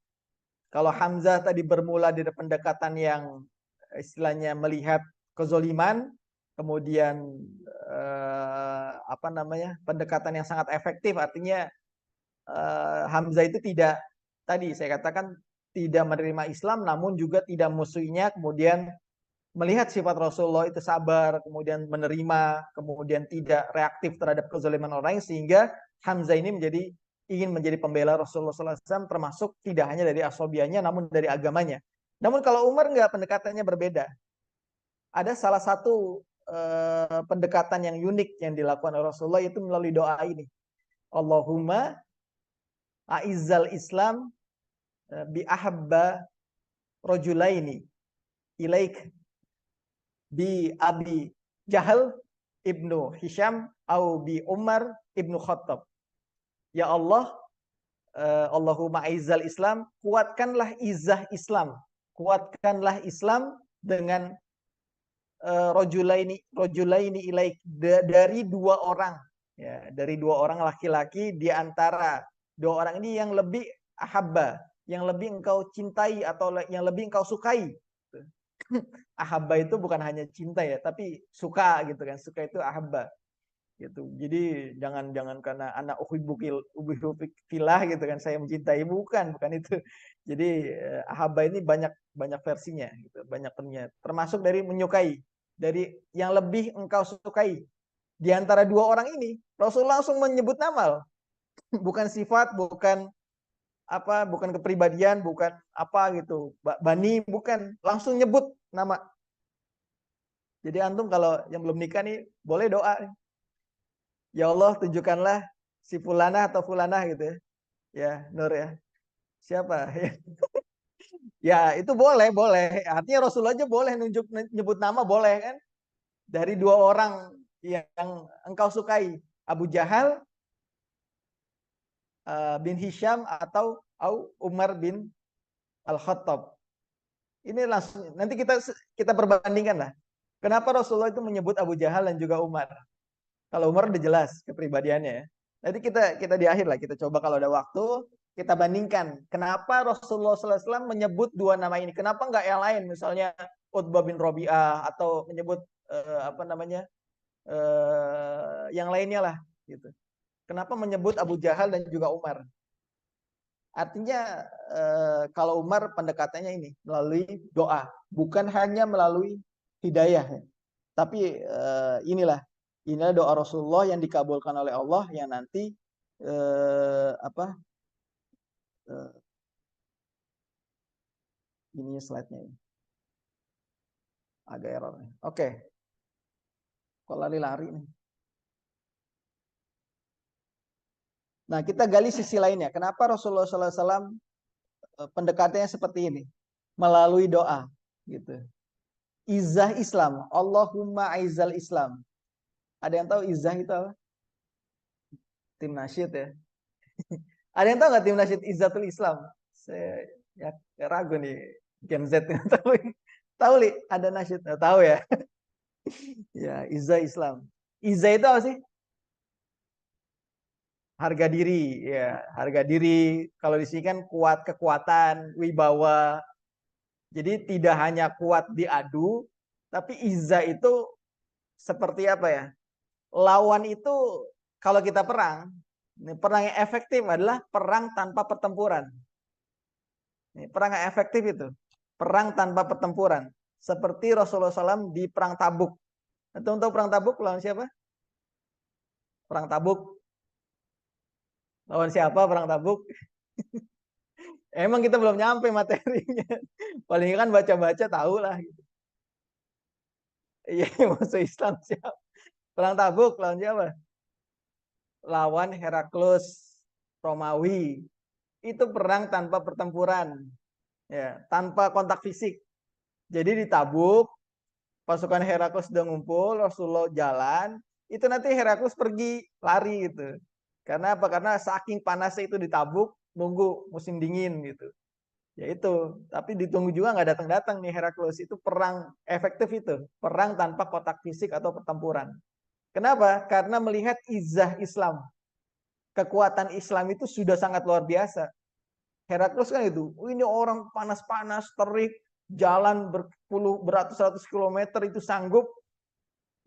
Kalau Hamzah tadi bermula dari pendekatan yang istilahnya melihat kezoliman, kemudian pendekatan yang sangat efektif, artinya Hamzah itu tidak, tadi saya katakan tidak menerima Islam, namun juga tidak musuhnya, kemudian melihat sifat Rasulullah itu sabar, kemudian menerima, kemudian tidak reaktif terhadap kezaliman orang lain, sehingga Hamzah ini ingin menjadi pembela Rasulullah SAW, termasuk tidak hanya dari asobianya, namun dari agamanya. Namun kalau Umar enggak, pendekatannya berbeda. Ada salah satu pendekatan yang unik yang dilakukan oleh Rasulullah, yaitu melalui doa ini. Allahumma a'izzal Islam bi ahabba rajulaini ilaik bi Abi Jahal ibnu Hisham au bi Umar ibnu Khattab. Ya Allah, Allahumma a'izzal Islam, kuatkanlah izah Islam. Kuatkanlah Islam dengan rajulaini ilaik, dari dua orang. Ya, dari dua orang laki-laki di antara dua orang ini yang lebih ahabba, yang lebih engkau cintai atau yang lebih engkau sukai. Ahabba itu bukan hanya cinta ya, tapi suka gitu kan. Suka itu ahabba. Gitu. Jadi jangan karena anak uhibbukilah gitu kan, saya mencintai, bukan itu. Jadi ahabba ini banyak versinya gitu, banyak pennya. Termasuk dari menyukai, dari yang lebih engkau sukai. Di antara dua orang ini, Rasul langsung menyebut nama, bukan sifat, bukan kepribadian, bukan apa gitu, bani, bukan, langsung nyebut nama. Jadi antum kalau yang belum nikah nih boleh doa, ya Allah tunjukkanlah si fulanah atau fulanah gitu ya. Ya, Nur ya. Siapa? Ya, itu boleh. Artinya Rasul aja boleh nyebut nama, boleh kan? Dari dua orang yang engkau sukai, Abu Jahal bin Hisham atau Umar bin Al-Khattab. Ini langsung nanti kita perbandingkan lah. Kenapa Rasulullah itu menyebut Abu Jahal dan juga Umar? Kalau Umar udah jelas kepribadiannya ya. Nanti kita di akhir lah, kita coba kalau ada waktu kita bandingkan. Kenapa Rasulullah SAW menyebut dua nama ini? Kenapa nggak yang lain? Misalnya Utbah bin Rabi'ah atau menyebut yang lainnya lah gitu. Kenapa menyebut Abu Jahal dan juga Umar? Artinya kalau Umar pendekatannya ini melalui doa, bukan hanya melalui hidayah, ya. Tapi inilah doa Rasulullah yang dikabulkan oleh Allah yang nanti apa ini slide-nya ini agak error. Oke, kok lari-lari nih. Nah, kita gali sisi lainnya. Kenapa Rasulullah SAW pendekatannya seperti ini? Melalui doa, gitu. Izzah Islam, Allahumma aizal Islam. Ada yang tahu izzah itu apa? Tim nasyid ya. Ada yang tahu nggak tim nasyid Izzatul Islam? Saya ya, ragu nih. Gen Z nggak tahu. Tahu li? Ada nasyid? Nggak tahu ya. Ya, izzah Islam. Izzah itu apa sih? Harga diri, ya. Harga diri. Kalau di sini kan kuat, kekuatan, wibawa. Jadi tidak hanya kuat diadu, tapi izzah itu seperti apa ya? Lawan itu kalau kita perang, perang yang efektif adalah perang tanpa pertempuran. Perang yang efektif itu perang tanpa pertempuran. Seperti Rasulullah SAW di perang Tabuk. Untuk perang Tabuk lawan siapa? Perang Tabuk lawan siapa? Perang Tabuk. Emang kita belum nyampe materinya. Paling kan baca-baca tahu lah. Iya, musuh Islam siapa? Perang Tabuk lawan siapa? Lawan Heraklus Romawi. Itu perang tanpa pertempuran, ya, tanpa kontak fisik. Jadi di Tabuk, pasukan Heraklus sudah ngumpul, Rasulullah jalan, itu nanti Heraklus pergi lari gitu. Karena apa? Karena saking panasnya itu di Tabuk, nunggu musim dingin gitu. Ya itu, tapi ditunggu juga nggak datang-datang nih Heraklus. Itu perang efektif itu, perang tanpa kontak fisik atau pertempuran. Kenapa? Karena melihat izzah Islam. Kekuatan Islam itu sudah sangat luar biasa. Heraklus kan itu, ini orang panas-panas, terik, jalan beratus-ratus kilometer itu sanggup.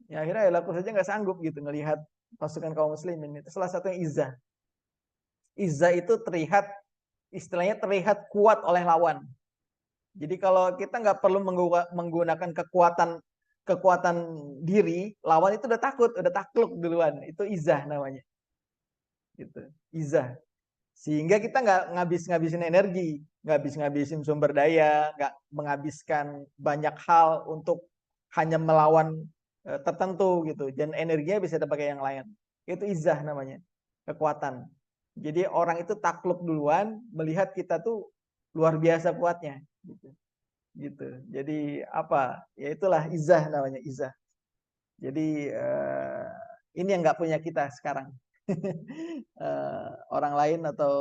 Ya akhirnya Heraklus saja nggak sanggup gitu ngelihat pasukan kaum muslimin. Itu salah satunya izzah. Izzah itu terlihat, istilahnya terlihat kuat oleh lawan. Jadi kalau kita nggak perlu menggunakan kekuatan diri, lawan itu udah takut, udah takluk duluan. Itu izzah namanya. Gitu. Izzah. Sehingga kita nggak ngabisin energi, nggak ngabisin sumber daya, nggak menghabiskan banyak hal untuk hanya melawan tertentu gitu. Dan energinya bisa dipakai yang lain. Itu izzah namanya, kekuatan. Jadi orang itu takluk duluan melihat kita tuh luar biasa kuatnya. Gitu. Jadi apa? Ya itulah izzah namanya, izzah. Jadi ini yang nggak punya kita sekarang. Orang lain atau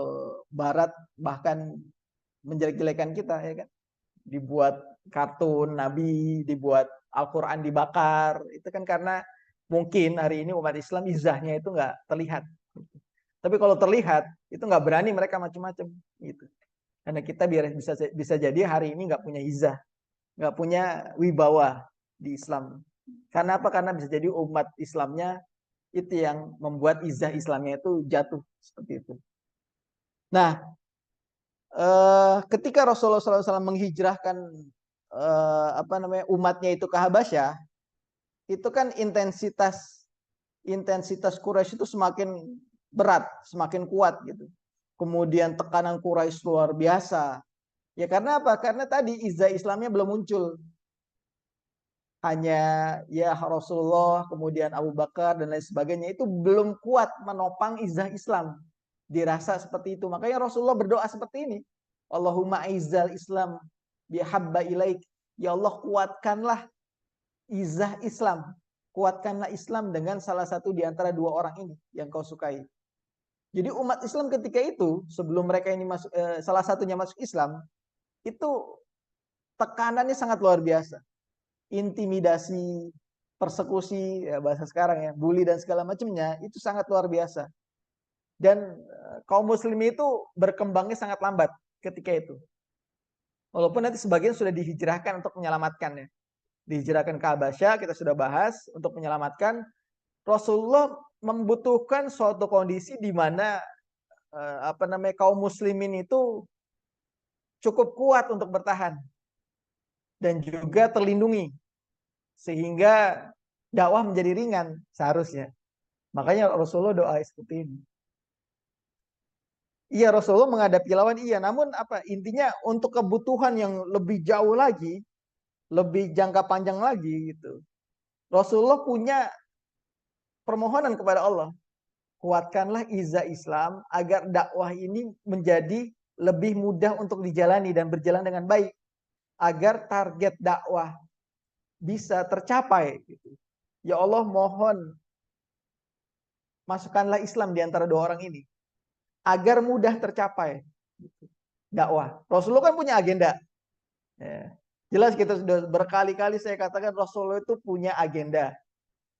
barat bahkan menjelek-jelekan kita, ya kan, dibuat kartun Nabi, dibuat Al-Quran dibakar, itu kan karena mungkin hari ini umat Islam izahnya itu nggak terlihat, tapi kalau terlihat itu nggak berani mereka macam-macam gitu, karena kita bisa jadi hari ini nggak punya izah, nggak punya wibawa di Islam. Karena apa? Karena bisa jadi umat Islamnya itu yang membuat izah Islamnya itu jatuh seperti itu. Nah, ketika Rasulullah SAW menghijrahkan umatnya itu ke Habasyah, itu kan intensitas Quraisy itu semakin berat, semakin kuat gitu. Kemudian tekanan Quraisy luar biasa. Ya karena apa? Karena tadi izah Islamnya belum muncul. Hanya ya Rasulullah, kemudian Abu Bakar dan lain sebagainya itu belum kuat menopang izah Islam. Dirasa seperti itu. Makanya Rasulullah berdoa seperti ini. Allahumma aizal Islam bihabba ilaik. Ya Allah, kuatkanlah izah Islam. Kuatkanlah Islam dengan salah satu di antara dua orang ini yang kau sukai. Jadi umat Islam ketika itu, sebelum mereka ini masuk, salah satunya masuk Islam, itu tekanannya sangat luar biasa. Intimidasi, persekusi, ya bahasa sekarang ya, bully dan segala macamnya itu sangat luar biasa. Dan kaum muslim itu berkembangnya sangat lambat ketika itu. Walaupun nanti sebagian sudah dihijrahkan untuk menyelamatkannya. Dihijrahkan ke Habasyah, kita sudah bahas untuk menyelamatkan. Rasulullah membutuhkan suatu kondisi di mana kaum muslimin itu cukup kuat untuk bertahan dan juga terlindungi sehingga dakwah menjadi ringan seharusnya. Makanya Rasulullah doa seperti ini. Iya, Rasulullah menghadapi lawan, iya, namun apa intinya untuk kebutuhan yang lebih jauh lagi, lebih jangka panjang lagi gitu. Rasulullah punya permohonan kepada Allah, kuatkanlah izah Islam agar dakwah ini menjadi lebih mudah untuk dijalani dan berjalan dengan baik, agar target dakwah bisa tercapai gitu. Ya Allah, mohon masukkanlah Islam di antara dua orang ini agar mudah tercapai dakwah. Rasulullah kan punya agenda. Ya. Jelas kita sudah berkali-kali saya katakan Rasulullah itu punya agenda,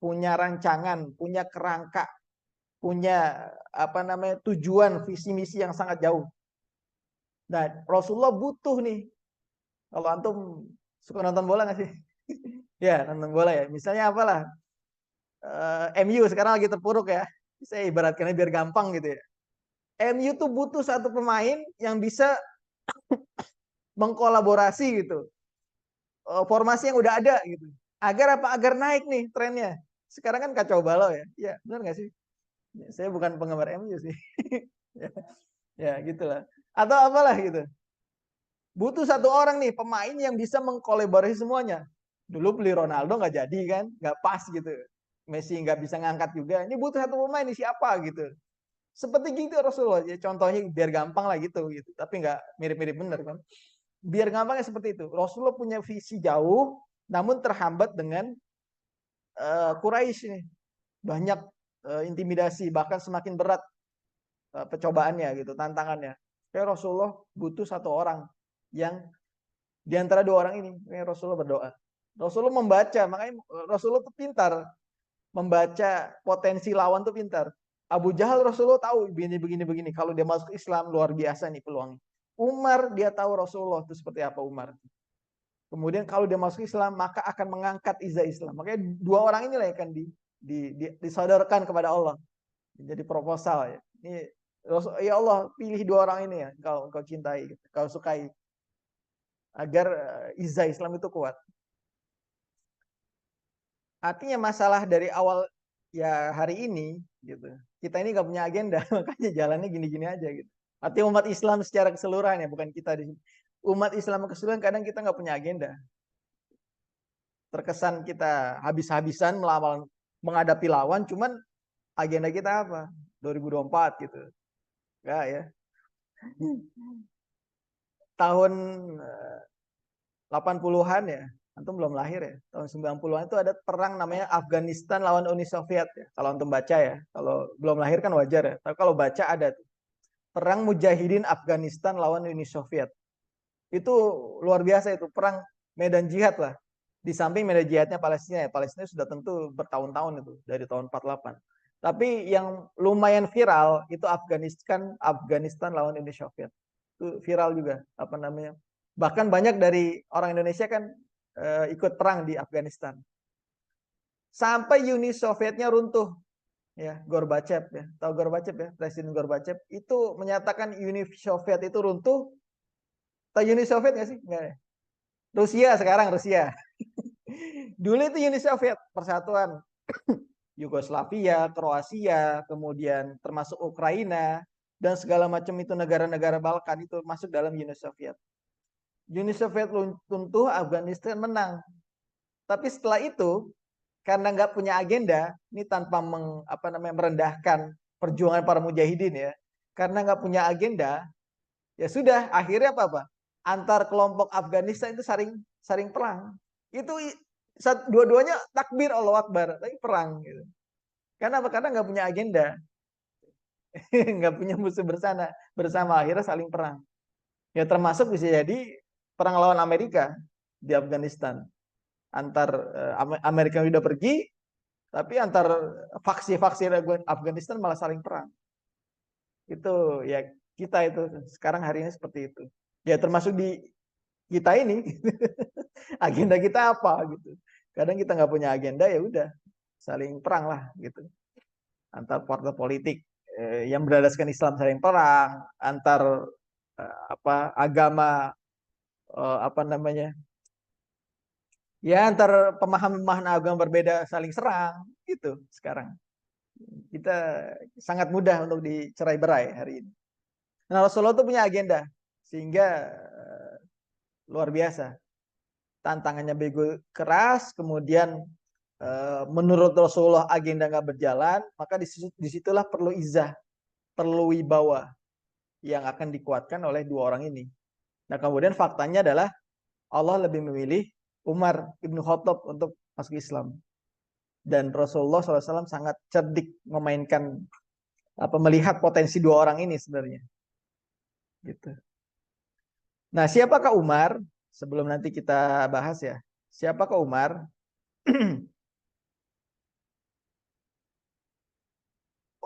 punya rancangan, punya kerangka, punya tujuan, visi misi yang sangat jauh. Nah, Rasulullah butuh nih. Kalau antum suka nonton bola nggak sih? Ya, nonton bola ya. Misalnya apalah, MU sekarang lagi terpuruk ya. Saya ibaratkannya biar gampang gitu ya. MU tuh butuh satu pemain yang bisa mengkolaborasi gitu. Formasi yang udah ada gitu. Agar apa? Agar naik nih trennya. Sekarang kan kacau balau ya. Iya, benar nggak sih? Saya bukan penggemar MU sih. Ya, gitulah. Atau apalah gitu. Butuh satu orang nih, pemain yang bisa mengkolaborasi semuanya. Dulu beli Ronaldo nggak jadi kan, nggak pas gitu. Messi nggak bisa ngangkat juga. Ini butuh satu pemain nih, siapa gitu. Seperti gitu Rasulullah. Ya, contohnya biar gampang lah gitu. Tapi nggak mirip-mirip bener kan. Biar gampangnya seperti itu. Rasulullah punya visi jauh, namun terhambat dengan Quraisy ini. Banyak intimidasi, bahkan semakin berat percobaannya gitu, tantangannya. Kayak Rasulullah butuh satu orang yang di antara dua orang ini. Kayak Rasulullah berdoa. Rasulullah membaca, makanya Rasulullah tuh pintar membaca potensi lawan tuh pintar. Abu Jahal Rasulullah tahu begini. Kalau dia masuk Islam luar biasa nih peluangnya. Umar dia tahu Rasulullah itu seperti apa Umar. Kemudian kalau dia masuk Islam maka akan mengangkat izah Islam. Makanya dua orang inilah yang akan disodorkan kepada Allah. Jadi proposal ya. Ini ya Allah pilih dua orang ini ya, kau cintai, kau sukai agar izah Islam itu kuat. Artinya masalah dari awal ya hari ini gitu. Kita ini nggak punya agenda, makanya jalannya gini-gini aja gitu. Artinya umat Islam secara keseluruhan ya, bukan kita di sini. Umat Islam keseluruhan kadang kita nggak punya agenda. Terkesan kita habis-habisan melawan menghadapi lawan, cuman agenda kita apa? 2024 gitu. Enggak ya. Tahun 80-an ya, antum belum lahir ya. Tahun 90-an itu ada perang namanya Afghanistan lawan Uni Soviet ya. Kalau antum baca ya, kalau belum lahir kan wajar ya. Tapi kalau baca ada tuh. Perang Mujahidin Afghanistan lawan Uni Soviet. Itu luar biasa itu, perang medan jihad lah. Di samping medan jihadnya Palestina ya. Palestina sudah tentu bertahun-tahun itu, dari tahun 48. Tapi yang lumayan viral itu Afghanistan lawan Uni Soviet. Itu viral juga, bahkan banyak dari orang Indonesia kan ikut perang di Afghanistan. Sampai Uni Sovietnya runtuh. Ya, Gorbachev ya. Tahu Gorbachev ya? Presiden Gorbachev itu menyatakan Uni Soviet itu runtuh. Tahu Uni Soviet nggak sih? Nggak ya? Rusia sekarang, Rusia. Dulu itu Uni Soviet, persatuan Yugoslavia, Kroasia, kemudian termasuk Ukraina, dan segala macam itu negara-negara Balkan itu masuk dalam Uni Soviet. Uni Soviet runtuh, Afghanistan menang. Tapi setelah itu, karena nggak punya agenda, ini tanpa merendahkan perjuangan para mujahidin ya, karena nggak punya agenda, ya sudah akhirnya apa? Antar kelompok Afghanistan itu saling perang. Itu dua-duanya takbir Allahu Akbar, tapi perang gitu. Karena apa? Karena nggak punya agenda, nggak punya musuh bersama akhirnya saling perang. Ya termasuk bisa jadi perang lawan Amerika di Afghanistan. Antar Amerika udah pergi, tapi antar faksi-faksi Afghanistan malah saling perang. Itu ya kita itu sekarang hari ini seperti itu. Ya termasuk di kita ini agenda kita apa gitu. Kadang kita nggak punya agenda ya udah saling perang lah gitu antar partai politik. yang berlandaskan Islam saling perang, antar agama, apa namanya, ya antar pemahaman agama berbeda saling serang gitu. Sekarang kita sangat mudah untuk dicerai-berai hari ini. Nah, Rasulullah itu punya agenda sehingga luar biasa. Tantangannya begitu keras, kemudian menurut Rasulullah agenda nggak berjalan, maka disitulah perlu izah, perlu wibawa yang akan dikuatkan oleh dua orang ini. Nah, kemudian faktanya adalah Allah lebih memilih Umar ibnu Khattab untuk masuk Islam. Dan Rasulullah SAW sangat cerdik memainkan melihat potensi dua orang ini sebenarnya. Gitu. Nah, siapakah Umar? Sebelum nanti kita bahas ya. Siapakah Umar?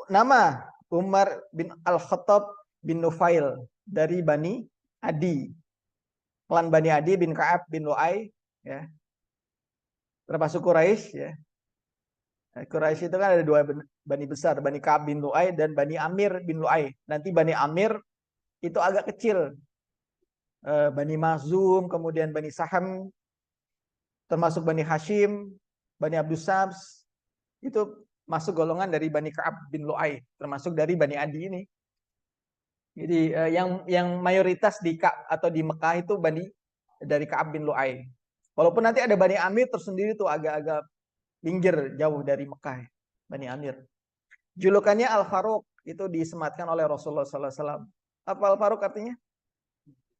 Nama Umar bin Al-Khattab bin Nufail dari Bani Adi. Klan Bani Adi bin Ka'ab bin Lu'ay, ya. Termasuk Quraisy, ya. Quraisy itu kan ada dua bani besar, Bani Ka'ab bin Lu'ay dan Bani Amir bin Lu'ay. Nanti Bani Amir itu agak kecil. Bani Makhzum, kemudian Bani Saham, termasuk Bani Hashim, Bani Abdus Sams, itu masuk golongan dari Bani Ka'ab bin Lu'ay, termasuk dari Bani Adi ini. Jadi yang mayoritas di Ka'ab atau di Mekah itu Bani dari Ka'ab bin Lu'ay. Walaupun nanti ada Bani Amir tersendiri tuh agak-agak pinggir jauh dari Mekah, Bani Amir. Julukannya Al-Faruq itu disematkan oleh Rasulullah SAW. Apa Al-Faruq artinya?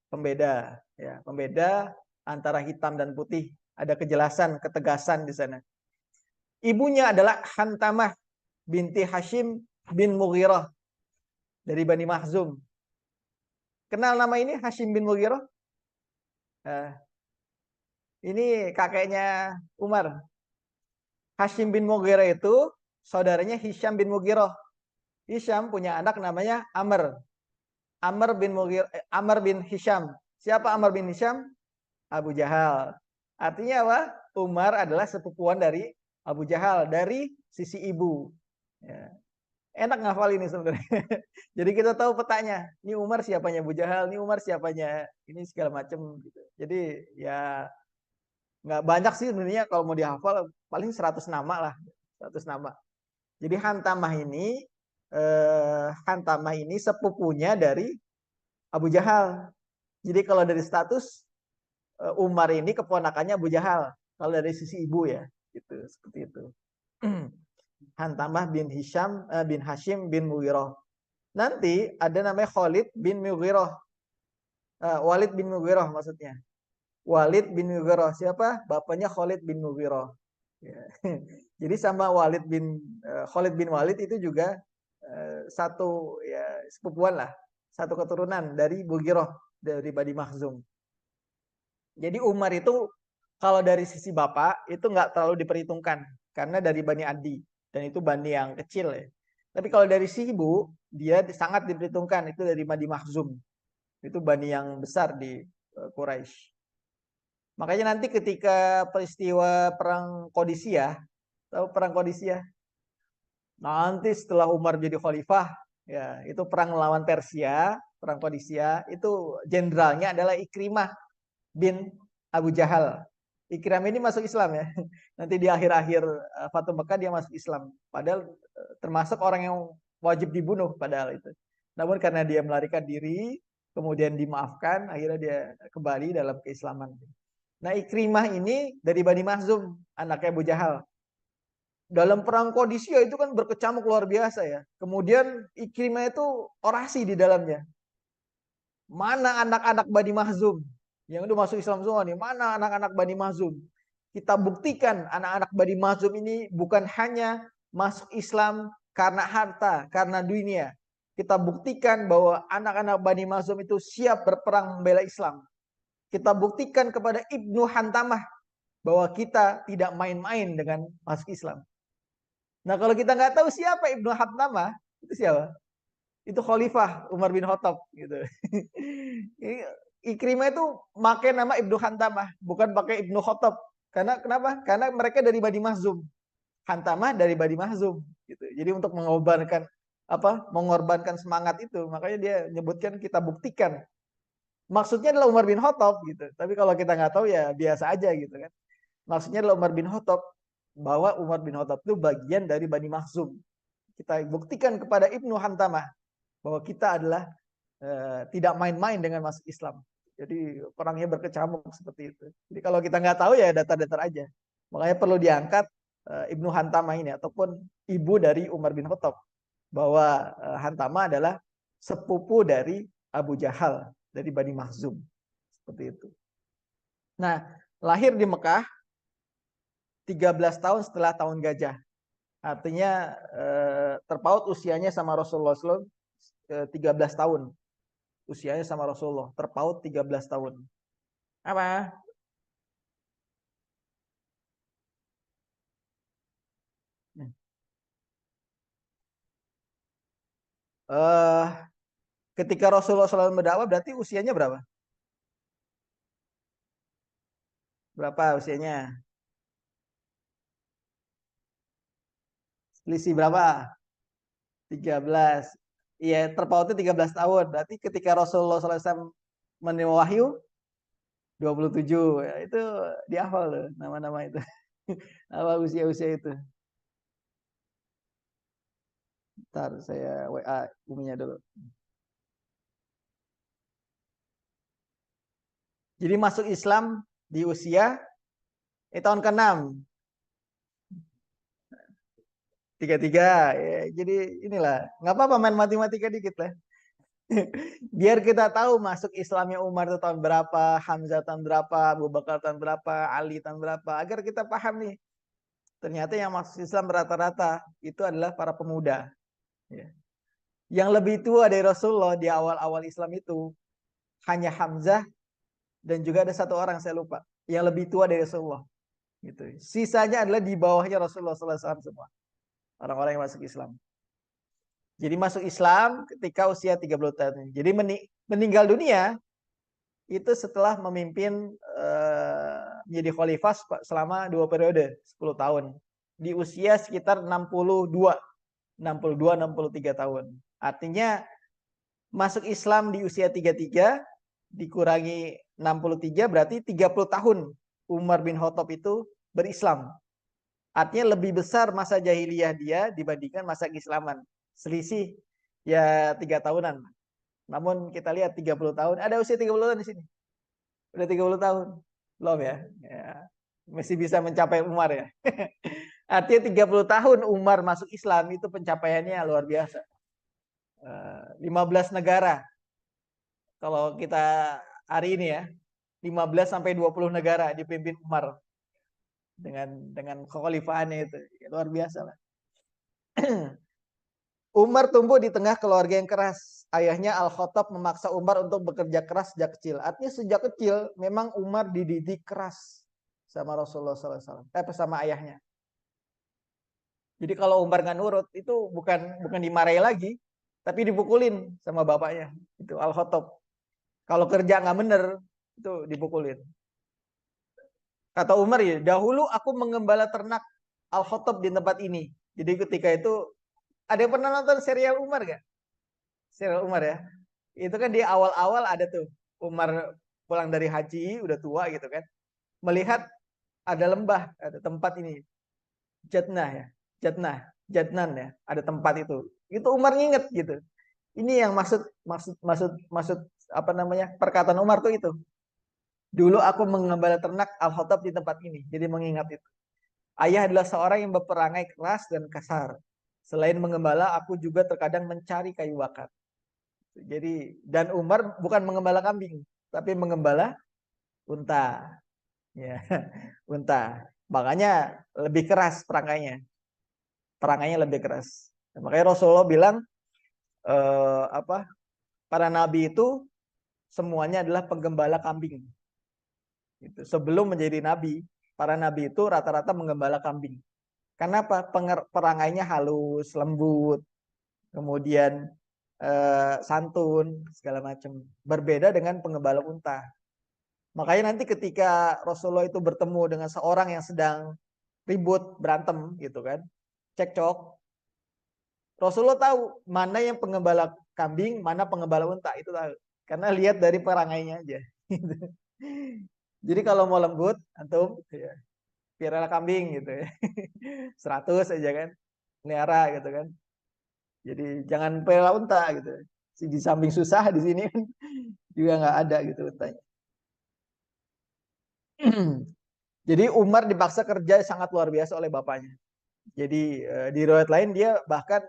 Pembeda, ya, pembeda antara hitam dan putih. Ada kejelasan, ketegasan di sana. Ibunya adalah Hantamah binti Hashim bin Mughirah dari Bani Makhzum. Kenal nama ini Hashim bin Mughirah? Ini kakeknya Umar. Hashim bin Mughirah itu saudaranya Hisham bin Mughirah. Hisham punya anak namanya Amr. Amr bin Hisham. Siapa Amr bin Hisham? Abu Jahal. Artinya apa? Umar adalah sepupuan dari Abu Jahal dari sisi ibu. Ya. Enak ngafal ini sebenarnya. Jadi kita tahu petanya. Ini Umar siapanya Abu Jahal, ini Umar siapanya ini segala macam gitu. Jadi ya nggak banyak sih sebenarnya kalau mau dihafal, paling 100 nama lah. 100 nama. Jadi Hantamah ini sepupunya dari Abu Jahal. Jadi kalau dari status Umar ini keponakannya Abu Jahal. Kalau dari sisi ibu ya, gitu, seperti itu. Hantamah bin Hashim bin Mughirah. Nanti ada namanya Khalid bin Mughirah. Walid bin Mughirah maksudnya. Walid bin Mughirah siapa? Bapaknya Khalid bin Mughirah. Ya. Jadi sama Khalid bin Walid itu juga satu ya sepupuan lah, satu keturunan dari Mughirah dari Bani Makhzum. Jadi Umar itu kalau dari sisi bapak itu nggak terlalu diperhitungkan karena dari Bani Adi dan itu bani yang kecil ya. Tapi kalau dari si ibu dia sangat diperhitungkan itu dari Bani Makhzum. Itu bani yang besar di Quraisy. Makanya nanti ketika peristiwa perang Qadisiyah, tahu perang Qadisiyah? Nanti setelah Umar jadi khalifah, ya itu perang melawan Persia, perang Qadisiyah, itu jenderalnya adalah Ikrimah bin Abu Jahal. Ikrimah ini masuk Islam ya. Nanti di akhir-akhir Fatu Mekah dia masuk Islam. Padahal termasuk orang yang wajib dibunuh padahal itu. Namun karena dia melarikan diri, kemudian dimaafkan, akhirnya dia kembali dalam keislaman. Nah Ikrimah ini dari Bani Makhzum, anaknya Abu Jahal. Dalam perang Qadisiyah itu kan berkecamuk luar biasa ya. Kemudian Ikrimah itu orasi di dalamnya. Mana anak-anak Bani Makhzum yang udah masuk Islam semua nih? Mana anak-anak Bani Makhzum? Kita buktikan anak-anak Bani Makhzum ini bukan hanya masuk Islam karena harta, karena dunia. Kita buktikan bahwa anak-anak Bani Makhzum itu siap berperang membela Islam. Kita buktikan kepada Ibnu Hantamah bahwa kita tidak main-main dengan masuk Islam. Nah kalau kita nggak tahu siapa Ibnu Hantamah, itu siapa? Itu Khalifah Umar bin Khattab gitu. Ikrimah itu pakai nama Ibnu Hantamah, bukan pakai Ibnu Khattab. Karena kenapa? Karena mereka dari Bani Makhzum. Hantamah dari Bani Makhzum gitu. Jadi untuk mengobarkan mengorbankan semangat itu. Makanya dia nyebutkan kita buktikan. Maksudnya adalah Umar bin Khattab gitu. Tapi kalau kita nggak tahu ya biasa aja gitu kan. Maksudnya adalah Umar bin Khattab, bahwa Umar bin Khattab itu bagian dari Bani Makhzum. Kita buktikan kepada Ibnu Hantamah bahwa kita adalah tidak main-main dengan masuk Islam. Jadi perangnya berkecamuk seperti itu. Jadi kalau kita nggak tahu ya datar-datar aja. Makanya perlu diangkat Ibnu Hantamah ini ataupun ibu dari Umar bin Khattab, bahwa Hantamah adalah sepupu dari Abu Jahal dari Bani Makhzum. Seperti itu. Nah, lahir di Mekah 13 tahun setelah tahun gajah. Artinya terpaut usianya sama Rasulullah SAW 13 tahun. Usianya sama Rasulullah, terpaut 13 tahun. Apa? Eh, ketika Rasulullah SAW berdakwah berarti usianya berapa? Berapa usianya? Selisih berapa? 13. Iya, terpautnya 13 tahun. Berarti ketika Rasulullah SAW menerima wahyu 27. Ya, itu dihafal loh nama-nama itu. Apa usia-usia itu? Ntar saya WA Uminya dulu. Jadi masuk Islam di usia tahun ke-6. 33. Ya, jadi inilah, nggak apa-apa main matematika dikit lah. Biar kita tahu masuk Islamnya Umar itu tahun berapa, Hamzah tahun berapa, Abu Bakar tahun berapa, Ali tahun berapa, agar kita paham nih. Ternyata yang masuk Islam rata-rata itu adalah para pemuda. Ya. Yang lebih tua dari Rasulullah di awal-awal Islam itu hanya Hamzah dan juga ada satu orang saya lupa yang lebih tua dari Rasulullah. Gitu. Sisanya adalah di bawahnya Rasulullah SAW semua. Orang-orang yang masuk Islam. Jadi masuk Islam ketika usia 30 tahun. Jadi meninggal dunia itu setelah memimpin menjadi khalifah selama 2 periode 10 tahun. Di usia sekitar 63 tahun. Artinya masuk Islam di usia 33 dikurangi 63 berarti 30 tahun Umar bin Khattab itu berislam. Artinya lebih besar masa jahiliyah dia dibandingkan masa keislaman. Selisih ya 3 tahunan. Namun kita lihat 30 tahun. Ada usia 30 tahun di sini. Udah 30 tahun. Belum ya? Ya. Masih bisa mencapai Umar ya. Artinya 30 tahun Umar masuk Islam itu pencapaiannya luar biasa. 15 negara. Kalau kita hari ini ya. 15 sampai 20 negara dipimpin Umar. Dengan kekhalifahannya itu. Luar biasa lah. Umar tumbuh di tengah keluarga yang keras. Ayahnya Al-Khattab memaksa Umar untuk bekerja keras sejak kecil. Artinya sejak kecil memang Umar dididik keras sama Rasulullah SAW. Sama ayahnya. Jadi kalau Umar nggak nurut itu bukan dimarahi lagi, tapi dipukulin sama bapaknya. Itu Al-Khattab. Kalau kerja nggak bener itu dipukulin. Kata Umar ya, dahulu aku mengembala ternak Al-Khattab di tempat ini. Jadi ketika itu ada yang pernah nonton serial Umar gak? Serial Umar ya. Itu kan di awal-awal ada tuh Umar pulang dari haji udah tua gitu kan. Melihat ada lembah, ada tempat ini. Jatnah ya. Jatnan ya. Ada tempat itu. Itu Umar nginget gitu. Ini yang maksud apa namanya? Perkataan Umar tuh itu. Dulu aku mengembala ternak Al-Khattab di tempat ini. Jadi mengingat itu. Ayah adalah seorang yang berperangai keras dan kasar. Selain mengembala, aku juga terkadang mencari kayu bakar. Jadi dan Umar bukan mengembala kambing, tapi mengembala unta. Ya, unta. Makanya lebih keras perangainya. Perangainya lebih keras. Makanya Rasulullah bilang apa? Para nabi itu semuanya adalah penggembala kambing. Itu sebelum menjadi nabi, para nabi itu rata-rata menggembala kambing. Kenapa? Perangainya halus, lembut, kemudian santun, segala macam. Berbeda dengan penggembala unta. Makanya nanti ketika Rasulullah itu bertemu dengan seorang yang sedang ribut, berantem gitu kan, cekcok, Rasulullah tahu mana yang pengembala kambing, mana pengembala unta, itu tahu. Karena lihat dari perangainya aja. Jadi kalau mau lembut, antum ya, pelihara kambing gitu ya. 100 aja kan, pelihara gitu kan. Jadi jangan pelihara unta gitu. Di samping susah di sini kan juga nggak ada gitu untanya. Jadi Umar dipaksa kerja sangat luar biasa oleh bapaknya. Jadi di riwayat lain dia bahkan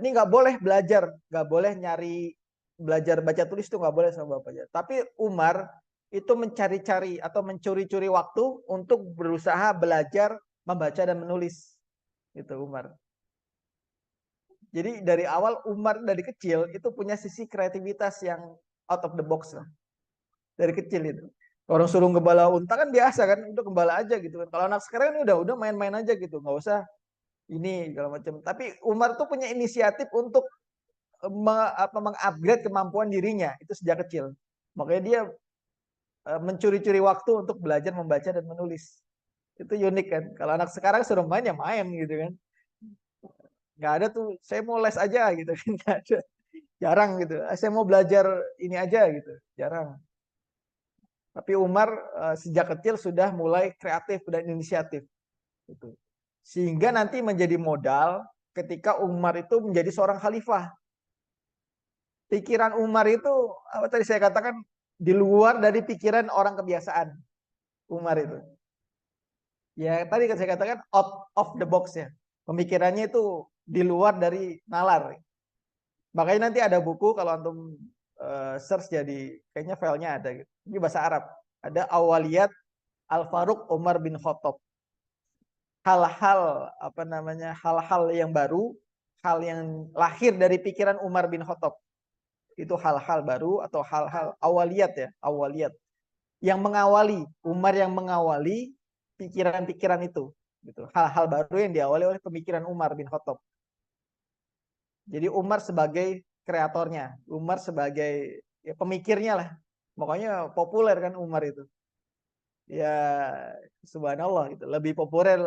ini nggak boleh belajar, nggak boleh nyari belajar baca tulis itu nggak boleh sama bapaknya. Tapi Umar itu mencari-cari atau mencuri-curi waktu untuk berusaha belajar membaca dan menulis. Itu Umar. Jadi dari awal Umar dari kecil itu punya sisi kreativitas yang out of the box lah. Dari kecil itu. Orang suruh gembala unta kan biasa kan, udah gembala aja gitu kan. Kalau anak sekarang ini udah main-main aja gitu, nggak usah ini segala macam. Tapi Umar tuh punya inisiatif untuk mengupgrade kemampuan dirinya itu sejak kecil. Makanya dia mencuri-curi waktu untuk belajar membaca dan menulis. Itu unik kan. Kalau anak sekarang suruh main ya main gitu kan. Nggak ada tuh, saya mau les aja gitu kan. Nggak ada. Jarang gitu. Saya mau belajar ini aja gitu. Jarang. Tapi Umar sejak kecil sudah mulai kreatif dan inisiatif. Gitu. Sehingga nanti menjadi modal ketika Umar itu menjadi seorang khalifah. Pikiran Umar itu apa tadi saya katakan di luar dari pikiran orang kebiasaan. Umar itu. Ya tadi saya katakan out of the box ya. Pemikirannya itu di luar dari nalar. Makanya nanti ada buku kalau antum search jadi kayaknya filenya ada gitu. Ini bahasa Arab. Ada Awaliyat Al-Faruq Umar bin Khattab. Hal-hal apa namanya? Hal-hal yang baru, hal yang lahir dari pikiran Umar bin Khattab. Itu hal-hal baru atau hal-hal awaliyat ya, awaliyat yang mengawali Umar yang mengawali pikiran-pikiran itu gitu. Hal-hal baru yang diawali oleh pemikiran Umar bin Khattab. Jadi Umar sebagai kreatornya, Umar sebagai ya, pemikirnya lah. Makanya populer kan Umar itu. Ya subhanallah gitu. Lebih populer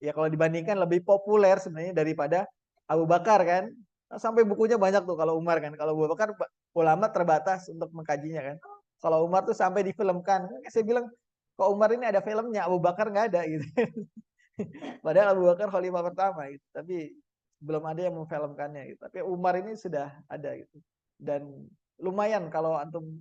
ya kalau dibandingkan lebih populer sebenarnya daripada Abu Bakar kan. Sampai bukunya banyak tuh kalau Umar kan. Kalau Abu Bakar ulama terbatas untuk mengkajinya kan. Kalau Umar tuh sampai difilmkan. Saya bilang kok Umar ini ada filmnya, Abu Bakar nggak ada gitu. Padahal Abu Bakar khalifah pertama gitu. Tapi belum ada yang memfilmkannya gitu. Tapi Umar ini sudah ada gitu. Dan lumayan kalau antum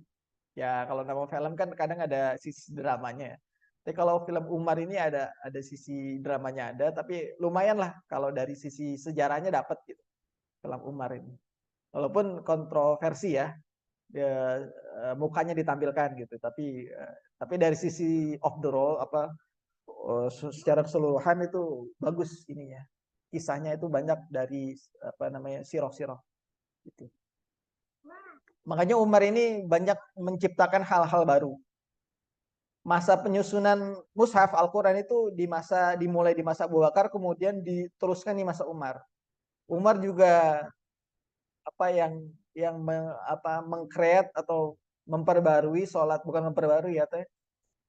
ya kalau nama film kan kadang ada sisi dramanya ya. Tapi kalau film Umar ini ada sisi dramanya ada, tapi lumayan lah kalau dari sisi sejarahnya dapat gitu film Umar ini. Walaupun kontroversi ya, dia, mukanya ditampilkan gitu, tapi dari sisi of the role apa secara keseluruhan itu bagus ininya. Kisahnya itu banyak dari apa namanya sirah-sirah gitu. Makanya Umar ini banyak menciptakan hal-hal baru. Masa penyusunan mushaf Al-Quran itu dimulai di masa Abu Bakar, kemudian diteruskan di masa Umar. Umar juga apa mengkreat atau memperbarui sholat, bukan memperbarui ya,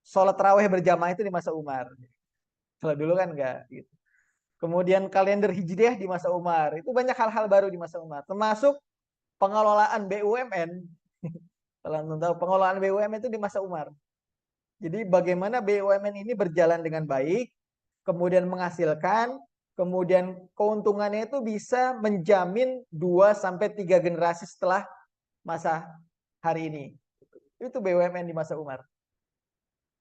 sholat tarawih berjamaah itu di masa Umar. Kalau dulu kan enggak gitu. Kemudian kalender Hijriah di masa Umar. Itu banyak hal-hal baru di masa Umar, termasuk pengelolaan BUMN. Kalau anda tahu pengelolaan BUMN itu di masa Umar. Jadi bagaimana BUMN ini berjalan dengan baik, kemudian menghasilkan, kemudian keuntungannya itu bisa menjamin 2 sampai 3 generasi setelah masa hari ini. Itu BUMN di masa Umar.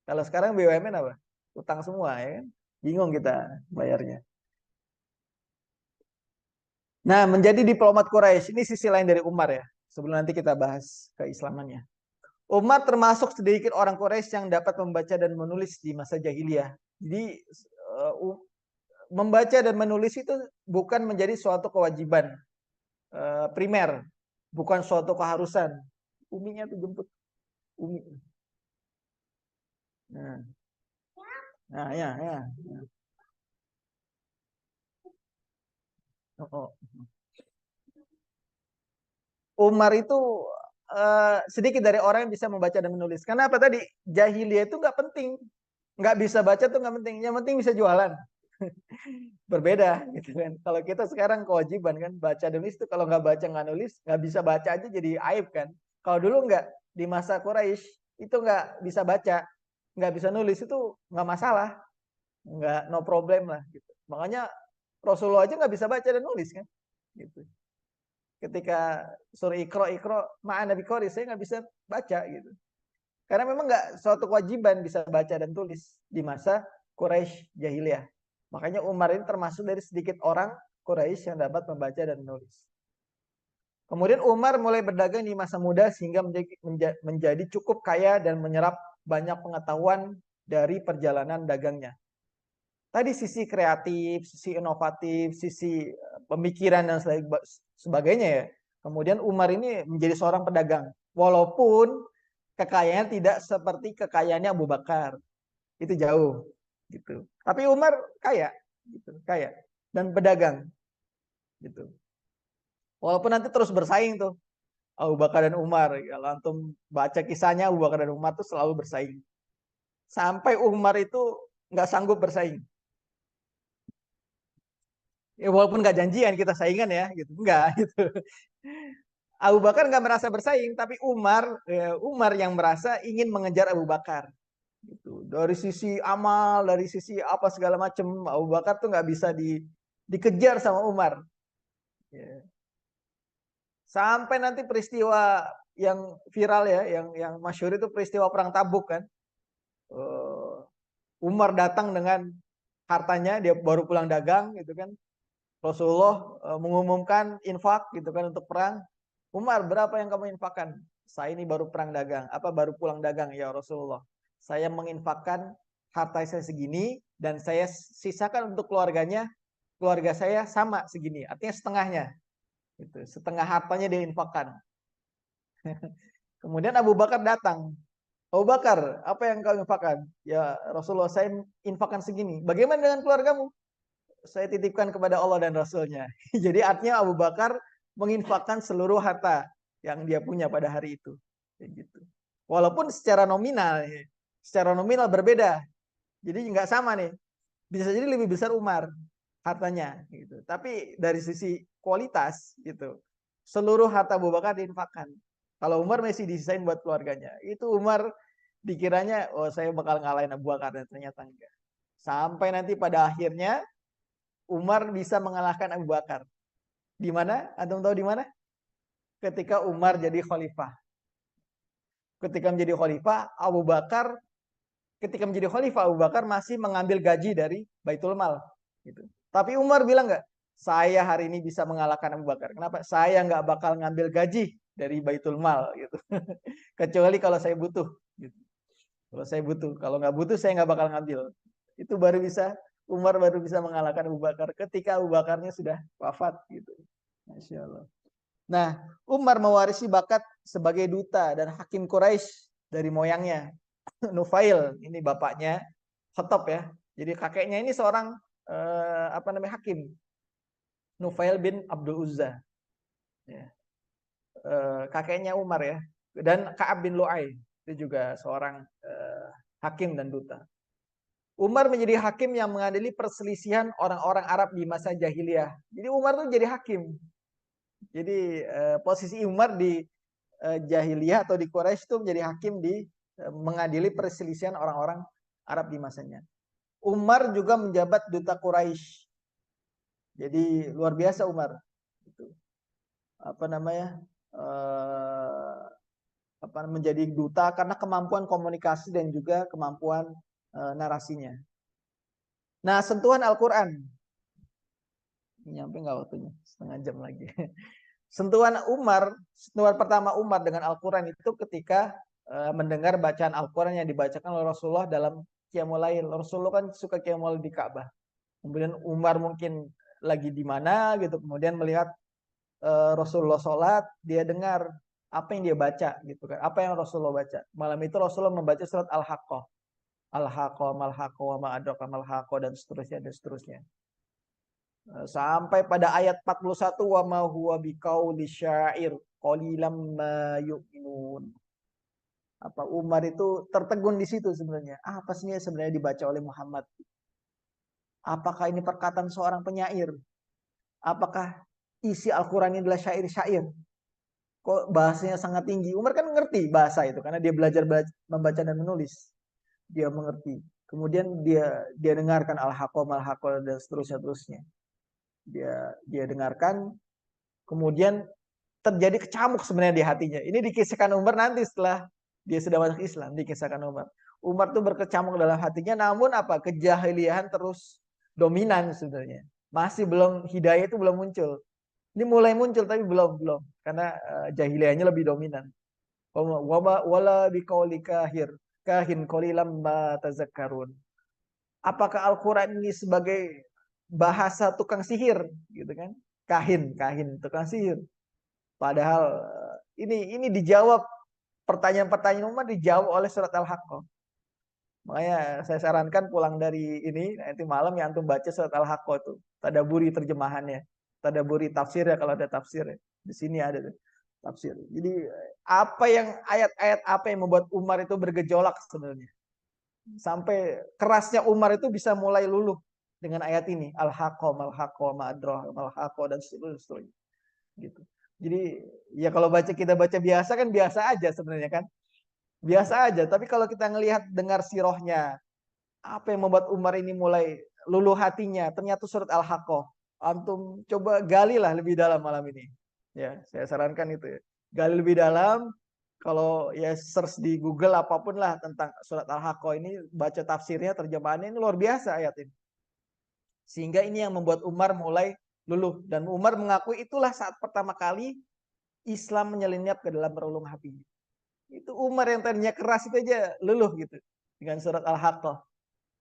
Kalau sekarang BUMN apa? Utang semua ya kan? Bingung kita bayarnya. Nah, menjadi diplomat Quraisy ini sisi lain dari Umar ya. Sebelum nanti kita bahas keislamannya. Umar termasuk sedikit orang Quraisy yang dapat membaca dan menulis di masa jahiliyah. Jadi membaca dan menulis itu bukan menjadi suatu kewajiban primer, bukan suatu keharusan. Uminya tuh jemput Umi. Nah, nah ya, ya. Oh, oh. Umar itu sedikit dari orang yang bisa membaca dan menulis. Karena apa tadi? Jahiliyah itu nggak penting. Nggak bisa baca tuh nggak penting. Yang penting bisa jualan. Berbeda gitu kan. Kalau kita sekarang kewajiban kan baca dan nulis itu, kalau nggak baca nggak nulis, nggak bisa baca aja jadi aib kan. Kalau dulu nggak, di masa Quraisy itu nggak bisa baca, nggak bisa nulis itu nggak masalah, nggak, no problem lah gitu. Makanya Rasulullah aja nggak bisa baca dan nulis kan gitu. Ketika suruh ikro ma'ana Nabi Qori, saya nggak bisa baca gitu. Karena memang nggak suatu kewajiban bisa baca dan tulis di masa Quraisy jahiliyah. Makanya Umar ini termasuk dari sedikit orang Quraisy yang dapat membaca dan menulis. Kemudian Umar mulai berdagang di masa muda sehingga menjadi cukup kaya dan menyerap banyak pengetahuan dari perjalanan dagangnya. Tadi sisi kreatif, sisi inovatif, sisi pemikiran dan sebagainya ya. Kemudian Umar ini menjadi seorang pedagang. Walaupun kekayaannya tidak seperti kekayaannya Abu Bakar. Itu jauh gitu. Tapi Umar kaya gitu, kaya dan pedagang gitu. Walaupun nanti terus bersaing tuh Abu Bakar dan Umar. Kalau antum baca kisahnya, Abu Bakar dan Umar tuh selalu bersaing. Sampai Umar itu nggak sanggup bersaing. Ya, walaupun nggak janjian kita saingan ya, gitu. Enggak gitu. Abu Bakar nggak merasa bersaing, tapi Umar yang merasa ingin mengejar Abu Bakar. Gitu. Dari sisi amal, dari sisi apa segala macam, Abu Bakar tuh nggak bisa dikejar sama Umar. Ya. Sampai nanti peristiwa yang viral ya, yang masyhur itu peristiwa perang Tabuk kan. Umar datang dengan hartanya, dia baru pulang dagang gitu kan. Rasulullah mengumumkan infak gitu kan untuk perang. Umar, berapa yang kamu infakkan? Saya ini baru perang dagang, baru pulang dagang ya Rasulullah. Saya menginfakkan harta saya segini dan saya sisakan untuk keluarganya, keluarga saya sama segini, artinya setengahnya. Gitu. Setengah hartanya dia infakkan. Kemudian Abu Bakar datang. Abu Bakar, apa yang kau infakkan? Ya Rasulullah, saya infakkan segini. Bagaimana dengan keluargamu? Saya titipkan kepada Allah dan Rasulnya. Jadi artinya Abu Bakar menginfakkan seluruh harta yang dia punya pada hari itu. Gitu. Walaupun secara nominal berbeda. Jadi nggak sama nih. Bisa jadi lebih besar Umar hartanya. Gitu. Tapi dari sisi kualitas, gitu, seluruh harta Abu Bakar diinfakkan. Kalau Umar masih disisain buat keluarganya. Itu Umar dikiranya, oh saya bakal ngalahin Abu Bakar, dan ternyata enggak. Sampai nanti pada akhirnya Umar bisa mengalahkan Abu Bakar. Di mana? Antum tahu di mana? Ketika Umar jadi khalifah. Ketika menjadi khalifah, Abu Bakar masih mengambil gaji dari Baitul Mal. Gitu. Tapi Umar bilang nggak, saya hari ini bisa mengalahkan Abu Bakar. Kenapa? Saya nggak bakal ngambil gaji dari Baitul Mal. Gitu. Kecuali kalau saya butuh. Gitu. Kalau saya butuh, kalau nggak butuh saya nggak bakal ngambil. Itu Umar baru bisa mengalahkan Abu Bakar ketika Abu Bakarnya sudah wafat. Gitu. Masya Allah. Nah, Umar mewarisi bakat sebagai duta dan hakim Quraisy dari moyangnya. Nufail, ini bapaknya Khattab ya. Jadi kakeknya ini seorang hakim. Nufail bin Abdul Uzza. Ya. Kakeknya Umar ya. Dan Ka'ab bin Lu'ay, itu juga seorang hakim dan duta. Umar menjadi hakim yang mengadili perselisihan orang-orang Arab di masa jahiliyah. Jadi Umar tuh jadi hakim. Jadi posisi Umar di jahiliyah atau di Quraisy itu menjadi hakim di mengadili perselisihan orang-orang Arab di masanya. Umar juga menjabat duta Quraisy. Jadi luar biasa Umar. Itu apa namanya? Menjadi duta karena kemampuan komunikasi dan juga kemampuan narasinya. Nah, sentuhan Al-Qur'an. Nyampe nggak waktunya? Setengah jam lagi. Sentuhan pertama Umar dengan Al-Quran itu ketika mendengar bacaan Al-Quran yang dibacakan oleh Rasulullah dalam Qiyamul Lail. Rasulullah kan suka Qiyamul di Ka'bah. Kemudian Umar mungkin lagi di mana gitu, kemudian melihat Rasulullah sholat, dia dengar apa yang dia baca gitu kan, apa yang Rasulullah baca. Malam itu Rasulullah membaca surat Al-Haqqah. Al-Haqqah, Mal-Haqqah, wa ma adraka Mal-Haqqah, dan seterusnya dan seterusnya. Sampai pada ayat 41, wa ma huwa biqauli syair qalilam ma yu'minun. Umar itu tertegun di situ sebenarnya. Apa sih sebenarnya dibaca oleh Muhammad? Apakah ini perkataan seorang penyair? Apakah isi Al-Quran ini adalah syair-syair? Kok bahasanya sangat tinggi? Umar kan ngerti bahasa itu karena dia belajar membaca dan menulis. Dia mengerti. Kemudian dia dengarkan al-haqqah dan seterusnya. Dia dengarkan, kemudian terjadi kecamuk sebenarnya di hatinya. Ini dikisahkan Umar nanti setelah dia sudah masuk Islam, dikisahkan Umar. Umar tuh berkecamuk dalam hatinya, namun apa? Kejahilian terus dominan sebenarnya. Masih belum, hidayah itu belum muncul. Ini mulai muncul tapi belum karena jahiliyahnya lebih dominan. Wala biqauli kahin qalilan ma tazakkarun. Apakah Al-Qur'an ini sebagai bahasa tukang sihir gitu kan? Kahin tukang sihir. Padahal ini dijawab, pertanyaan-pertanyaan Umar dijawab oleh surat Al-Haqqah. Makanya saya sarankan pulang dari ini nanti malam ya antum baca surat Al-Haqqah itu. Tadaburi terjemahannya. Tadaburi tafsir ya kalau ada tafsir ya. Di sini ada tuh tafsir. Jadi ayat-ayat apa yang membuat Umar itu bergejolak sebenarnya. Sampai kerasnya Umar itu bisa mulai luluh dengan ayat ini. Al-Haqqah, Mal-Haqqah, Ma'adroh, Mal-Haqqah dan seterusnya. Gitu. Jadi ya kalau kita baca biasa kan biasa aja sebenarnya kan. Biasa aja, tapi kalau kita ngelihat dengar sirohnya, apa yang membuat Umar ini mulai luluh hatinya? Ternyata surat Al-Haqqah. Antum coba galilah lebih dalam malam ini. Ya, saya sarankan itu ya. Gali lebih dalam, kalau ya search di Google apapun lah tentang surat Al-Haqqah ini, baca tafsirnya, terjemahannya ini luar biasa ayat ini. Sehingga ini yang membuat Umar mulai luluh. Dan Umar mengakui itulah saat pertama kali Islam menyelinap ke dalam relung hatinya. Itu Umar yang tadinya keras itu aja luluh gitu dengan surat Al-Haqqah.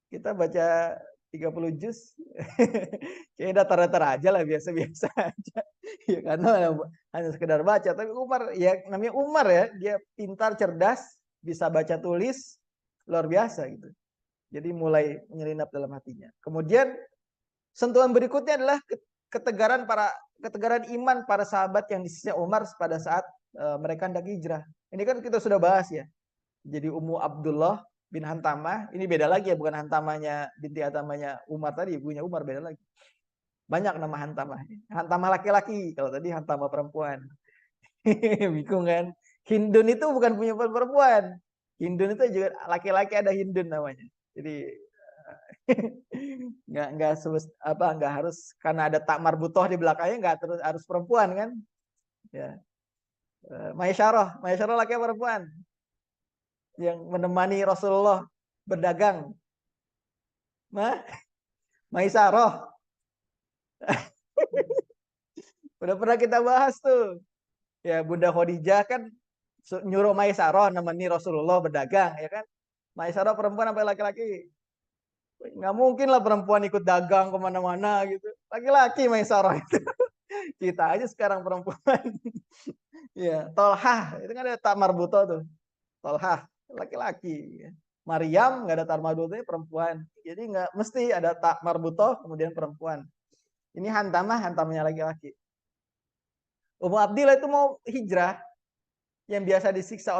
Kita baca 30 juz kayak datar-datar aja lah, biasa-biasa aja. Ya karena hanya sekedar baca, tapi Umar ya namanya Umar ya, dia pintar, cerdas, bisa baca tulis, luar biasa gitu. Jadi mulai menyelinap dalam hatinya. Kemudian sentuhan berikutnya adalah ketegaran iman para sahabat yang di sisi Umar pada saat mereka hendak hijrah. Ini kan kita sudah bahas ya. Jadi Ummu Abdullah bin Hantamah, ini beda lagi ya, bukan Hantamahnya binti Hantamahnya Umar tadi, ibunya Umar beda lagi. Banyak nama Hantamah. Hantamah laki-laki, kalau tadi Hantamah perempuan. Bingung kan? Hindun itu bukan punya perempuan. Hindun itu juga laki-laki, ada Hindun namanya. Jadi nggak harus karena ada tak marbutoh di belakangnya nggak terus harus perempuan kan? Ya. Maisyarah laki perempuan yang menemani Rasulullah berdagang. Maisarah. Udah pernah kita bahas tuh. Ya Bunda Khadijah kan nyuruh Maisarah nemani Rasulullah berdagang, ya kan? Maisarah perempuan apa laki-laki? Nggak mungkin lah perempuan ikut dagang kemana-mana gitu. Laki-laki Maisarah itu. Kita aja sekarang perempuan. Ya, Tolhah itu kan ada tak marbuto tuh. Tolhah laki-laki. Maryam nggak ada tak marbutonya perempuan. Jadi nggak mesti ada tak marbuto kemudian perempuan. Ini hantamahnya laki-laki. Ummu Abdillah itu mau hijrah yang biasa disiksa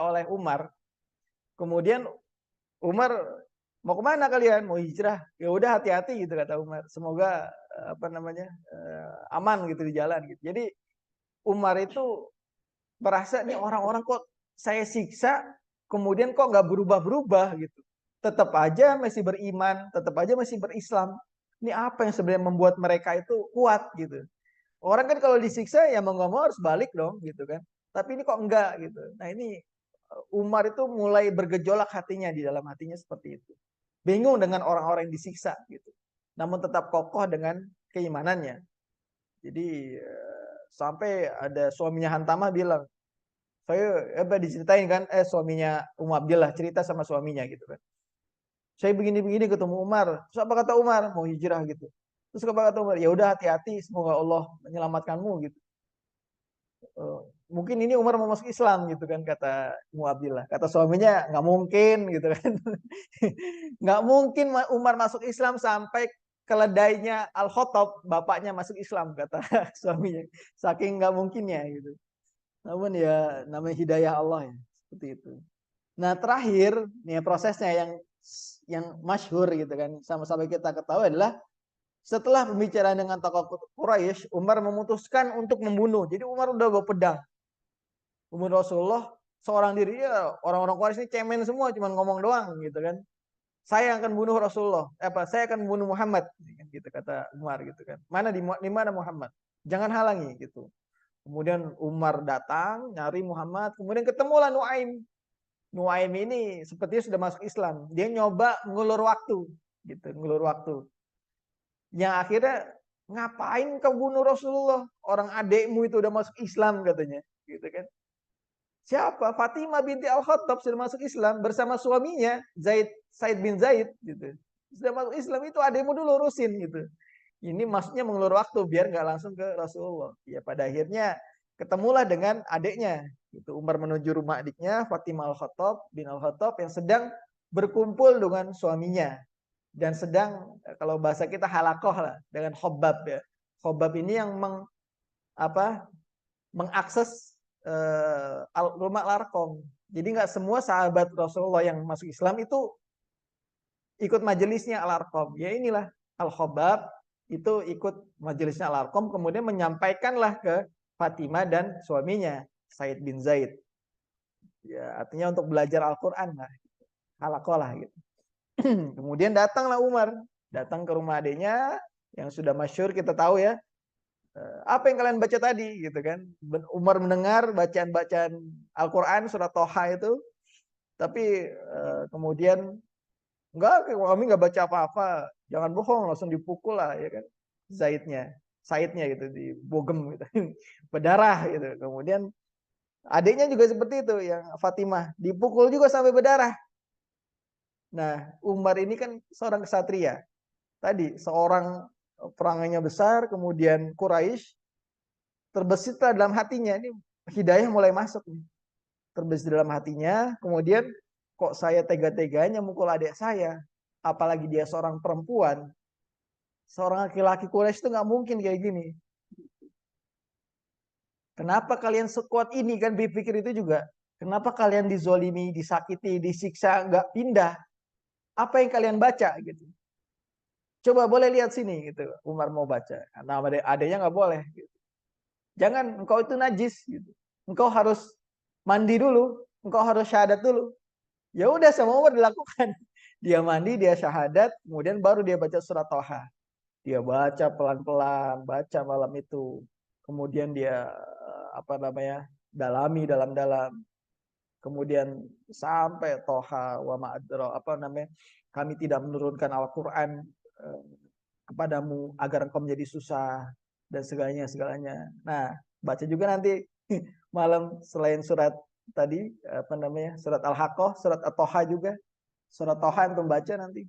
oleh Umar. Kemudian Umar, mau kemana kalian? Mau hijrah? Ya udah hati-hati gitu kata Umar. Semoga aman gitu di jalan gitu. Jadi Umar itu merasa nih orang-orang kok saya siksa, kemudian kok nggak berubah-berubah gitu. Tetap aja masih beriman, tetap aja masih berislam. Ini apa yang sebenarnya membuat mereka itu kuat gitu. Orang kan kalau disiksa ya mau nggak mau harus balik dong gitu kan. Tapi ini kok enggak gitu. Nah ini Umar itu mulai bergejolak hatinya, di dalam hatinya seperti itu. Bingung dengan orang-orang yang disiksa gitu. Namun tetap kokoh dengan keimanannya. Jadi sampai ada suaminya Hantamah bilang, saya diceritain kan, suaminya Ummu Abdillah cerita sama suaminya gitu kan. Saya begini-begini ketemu Umar. Terus apa kata Umar? Mau hijrah gitu. Terus apa kata Umar? Ya udah hati-hati, semoga Allah menyelamatkanmu gitu. Mungkin ini Umar mau masuk Islam gitu kan, kata Ummu Abdillah. Kata suaminya nggak mungkin gitu kan. Nggak mungkin Umar masuk Islam sampai keledainya Al-Khattab, bapaknya masuk Islam, kata suaminya. Saking nggak mungkinnya gitu. Namun ya namanya hidayah Allah ya, seperti itu. Nah terakhir nih prosesnya yang yang masyhur gitu kan, sama-sama kita ketahui adalah setelah pembicaraan dengan tokoh Quraisy, Umar memutuskan untuk membunuh. Jadi Umar udah bawa pedang. Membunuh Rasulullah seorang diri, ya orang-orang Quraisy ini cemen semua, cuma ngomong doang gitu kan. Saya akan bunuh Rasulullah, saya akan bunuh Muhammad, gitu kata Umar gitu kan. Di mana Muhammad? Jangan halangi gitu. Kemudian Umar datang nyari Muhammad, kemudian ketemulah Nuaim. Nuaim ini sepertinya sudah masuk Islam. Dia nyoba ngulur waktu, gitu, ngulur waktu. Yang akhirnya, ngapain kau bunuh Rasulullah? Orang adekmu itu udah masuk Islam katanya, gitu kan. Siapa? Fatimah binti Al-Khattab sudah masuk Islam bersama suaminya Said bin Zaid gitu. Sudah masuk Islam, itu adekmu dulu urusin gitu. Ini maksudnya mengulur waktu biar nggak langsung ke Rasulullah. Ya pada akhirnya ketemulah dengan adiknya. Itu Umar menuju rumah adiknya Fatimah Al-Khattab bin Al-Khattab yang sedang berkumpul dengan suaminya dan sedang, kalau bahasa kita, halakoh lah dengan Khobab ya. Khobab ini yang mengakses rumah Al-Arqam. Jadi nggak semua sahabat Rasulullah yang masuk Islam itu ikut majelisnya Al-Arqam. Ya inilah Al-Khobab itu ikut majelisnya Al-Arqam, kemudian menyampaikanlah ke Fatimah dan suaminya Said bin Zaid. Ya, artinya untuk belajar Al-Qur'an lah. Halakoh lah gitu. Kemudian datanglah Umar, datang ke rumah adiknya yang sudah masyhur kita tahu ya. Apa yang kalian baca tadi gitu kan? Umar mendengar bacaan-bacaan Al-Qur'an surat Toha itu, tapi kemudian enggak, kami enggak baca apa-apa. Jangan bohong, langsung dipukul lah ya kan. Saidnya gitu, dibogem gitu. Berdarah gitu. Kemudian adiknya juga seperti itu, yang Fatimah, dipukul juga sampai berdarah. Nah, Umar ini kan seorang kesatria. Tadi seorang perangannya besar, kemudian Quraisy, terbesitlah dalam hatinya, ini hidayah mulai masuk nih. Terbesit dalam hatinya, kemudian kok saya tega-teganya mukul adik saya, apalagi dia seorang perempuan. Seorang laki-laki Quraisy itu nggak mungkin kayak gini. Kenapa kalian sekuat ini, kan berpikir itu juga. Kenapa kalian dizolimi, disakiti, disiksa, nggak pindah? Apa yang kalian baca gitu? Coba boleh lihat sini gitu. Umar mau baca. Nah, adanya nggak boleh. Gitu. Jangan, engkau itu najis. Gitu. Engkau harus mandi dulu. Engkau harus syahadat dulu. Ya udah, sama Umar dilakukan. Dia mandi, dia syahadat, kemudian baru dia baca surat Toha. Dia baca pelan-pelan, baca malam itu. Kemudian dia dalami dalam-dalam. Kemudian sampai Toha wa ma'adra, kami tidak menurunkan Al-Qur'an kepadamu agar engkau menjadi susah dan segalanya. Nah, baca juga nanti malam selain surat tadi surat Al-Haqqah, surat At-Toha juga. Surat Toha untuk baca nanti.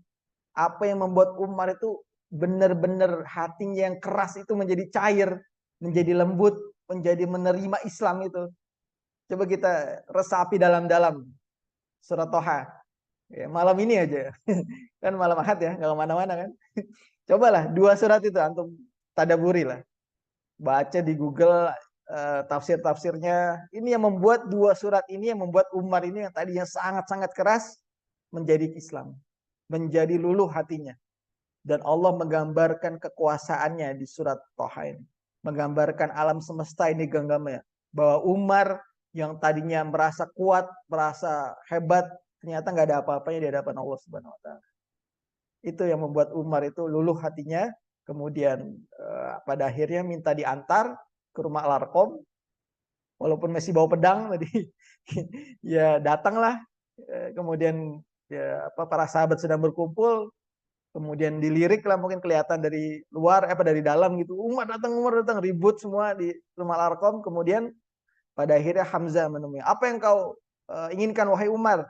Apa yang membuat Umar itu benar-benar hatinya yang keras itu menjadi cair, menjadi lembut, menjadi menerima Islam itu. Coba kita resapi dalam-dalam surat Toha. Ya, malam ini aja. Kan malam Ahad ya, nggak kemana-mana kan. Cobalah 2 surat itu antum tadaburi lah. Baca di Google tafsir-tafsirnya. Ini yang membuat 2 surat ini, yang membuat Umar ini yang tadinya sangat-sangat keras menjadi Islam. Menjadi luluh hatinya. Dan Allah menggambarkan kekuasaannya di surat Toha ini. Menggambarkan alam semesta ini genggamnya. Bahwa Umar yang tadinya merasa kuat, merasa hebat, ternyata nggak ada apa-apanya di hadapan Allah Subhanahu wa taala. Itu yang membuat Umar itu luluh hatinya, kemudian pada akhirnya minta diantar ke rumah Al-Arqam, walaupun masih bawa pedang tadi. Ya datanglah, kemudian ya, para sahabat sedang berkumpul, kemudian dilirik lah, mungkin kelihatan dari luar, dari dalam gitu. Umar datang, ribut semua di rumah Al-Arqam. Kemudian pada akhirnya Hamzah menemui. Apa yang kau inginkan wahai Umar?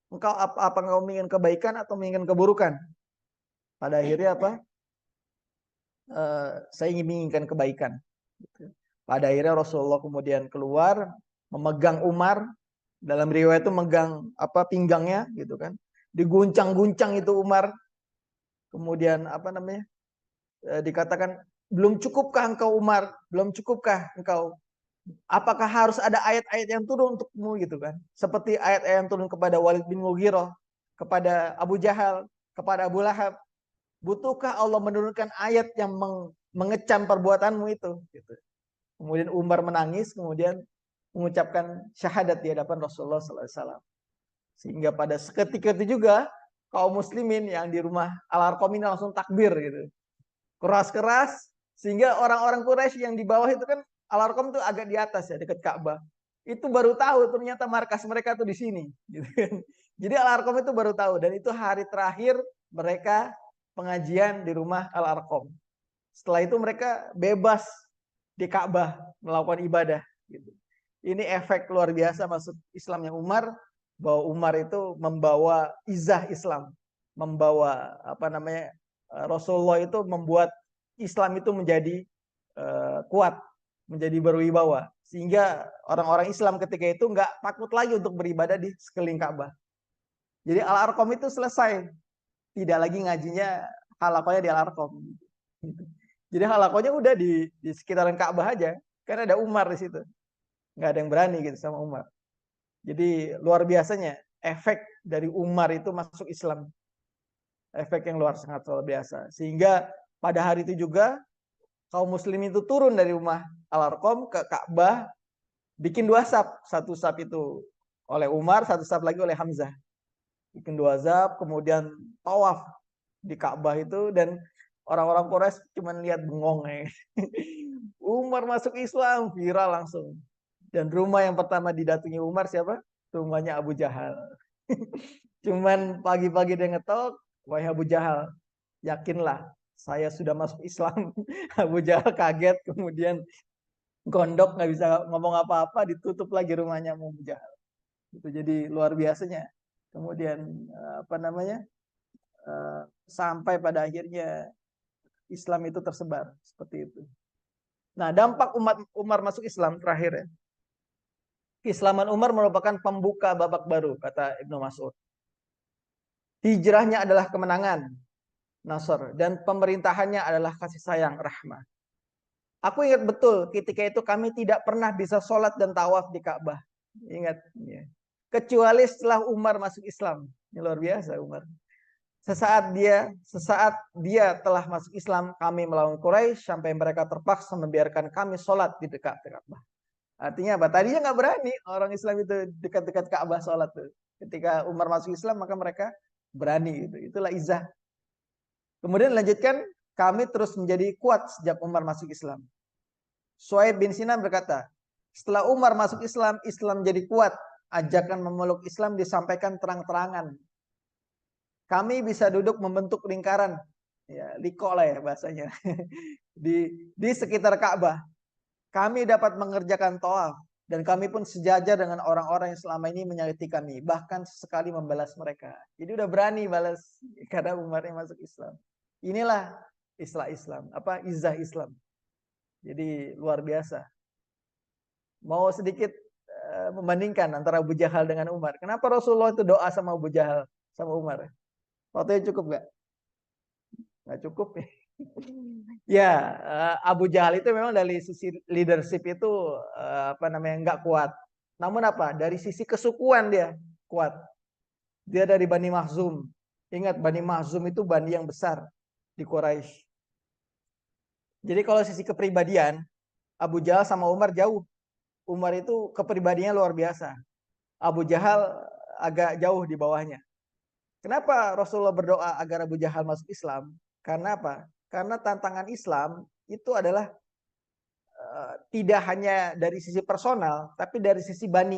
Apa engkau menginginkan kebaikan atau menginginkan keburukan? Pada akhirnya saya ingin menginginkan kebaikan. Pada akhirnya Rasulullah kemudian keluar memegang Umar, dalam riwayat itu megang pinggangnya gitu kan. Diguncang-guncang itu Umar. Kemudian dikatakan, belum cukupkah engkau Umar? Belum cukupkah engkau? Apakah harus ada ayat-ayat yang turun untukmu gitu kan? Seperti ayat-ayat yang turun kepada Walid bin Mughirah. kepada Abu Jahal, kepada Abu Lahab, butuhkah Allah menurunkan ayat yang mengecam perbuatanmu itu? Gitu. Kemudian Umar menangis, kemudian mengucapkan syahadat di hadapan Rasulullah SAW. Sehingga pada seketika itu juga kaum muslimin yang di rumah Al-Arqam ini langsung takbir gitu. Keras-keras, sehingga orang-orang Quraisy yang di bawah itu kan Al-Arqam itu agak di atas ya, dekat Ka'bah. Itu baru tahu ternyata markas mereka tuh di sini gitu kan. Jadi Al-Arqam itu baru tahu, dan itu hari terakhir mereka pengajian di rumah Al-Arqam. Setelah itu mereka bebas di Ka'bah melakukan ibadah gitu. Ini efek luar biasa masuk Islamnya Umar, bahwa Umar itu membawa izah Islam, membawa Rasulullah itu membuat Islam itu menjadi kuat, menjadi berwibawa, sehingga orang-orang Islam ketika itu nggak takut lagi untuk beribadah di sekeliling Ka'bah. Jadi Al-Arqam itu selesai, tidak lagi ngajinya halakonya di Al-Arqam. Jadi halakonya udah di sekitaran Ka'bah aja, karena ada Umar di situ. Nggak ada yang berani gitu sama Umar. Jadi luar biasanya efek dari Umar itu masuk Islam. Efek yang sangat luar biasa. Sehingga pada hari itu juga kaum muslimin itu turun dari rumah Al-Arqam ke Ka'bah, bikin 2 saf. Satu saf itu oleh Umar, satu saf lagi oleh Hamzah. Bikin 2 saf, kemudian tawaf di Ka'bah itu, dan orang-orang Quraisy cuma lihat bengong ya. Umar masuk Islam, viral langsung. Dan rumah yang pertama didatangi Umar siapa? Rumahnya Abu Jahal. Cuman pagi-pagi dia ngetok, wahai Abu Jahal, yakinlah saya sudah masuk Islam. Abu Jahal kaget, kemudian gondok, nggak bisa ngomong apa-apa, ditutup lagi rumahnya Abu Jahal. Itu jadi luar biasanya. Kemudian sampai pada akhirnya Islam itu tersebar seperti itu. Nah, dampak Umar masuk Islam terakhir ya. Keislaman Umar merupakan pembuka babak baru, kata Ibnu Mas'ud. Hijrahnya adalah kemenangan, nasr, dan pemerintahannya adalah kasih sayang, rahmah. Aku ingat betul ketika itu kami tidak pernah bisa sholat dan tawaf di Ka'bah. Ingat. Ya. Kecuali setelah Umar masuk Islam. Ini luar biasa Umar. Sesaat dia telah masuk Islam, kami melawan Quraisy sampai mereka terpaksa membiarkan kami sholat di dekat Ka'bah. Artinya apa? Tadinya nggak berani orang Islam itu dekat-dekat Ka'bah sholat tuh. Ketika Umar masuk Islam, maka mereka berani. Gitu. Itulah izah. Kemudian lanjutkan, kami terus menjadi kuat sejak Umar masuk Islam. Suhaib bin Sinan berkata, setelah Umar masuk Islam, Islam jadi kuat. Ajakan memeluk Islam disampaikan terang-terangan. Kami bisa duduk membentuk lingkaran. Ya, liko lah ya bahasanya. di sekitar Ka'bah. Kami dapat mengerjakan tawaf, dan kami pun sejajar dengan orang-orang yang selama ini menyakiti kami, bahkan sesekali membalas mereka. Jadi udah berani balas karena Umar yang masuk Islam. Inilah Islam, izah Islam. Jadi luar biasa. Mau sedikit membandingkan antara Abu Jahal dengan Umar. Kenapa Rasulullah itu doa sama Abu Jahal sama Umar? Waktunya cukup nggak? Nggak cukup nih. Ya, Abu Jahal itu memang dari sisi leadership itu nggak kuat. Namun dari sisi kesukuan dia kuat. Dia dari Bani Makhzum. Ingat, Bani Makhzum itu bani yang besar di Quraisy. Jadi kalau sisi kepribadian, Abu Jahal sama Umar jauh. Umar itu kepribadiannya luar biasa. Abu Jahal agak jauh di bawahnya. Kenapa Rasulullah berdoa agar Abu Jahal masuk Islam? Karena apa? Karena tantangan Islam itu adalah tidak hanya dari sisi personal, tapi dari sisi bani.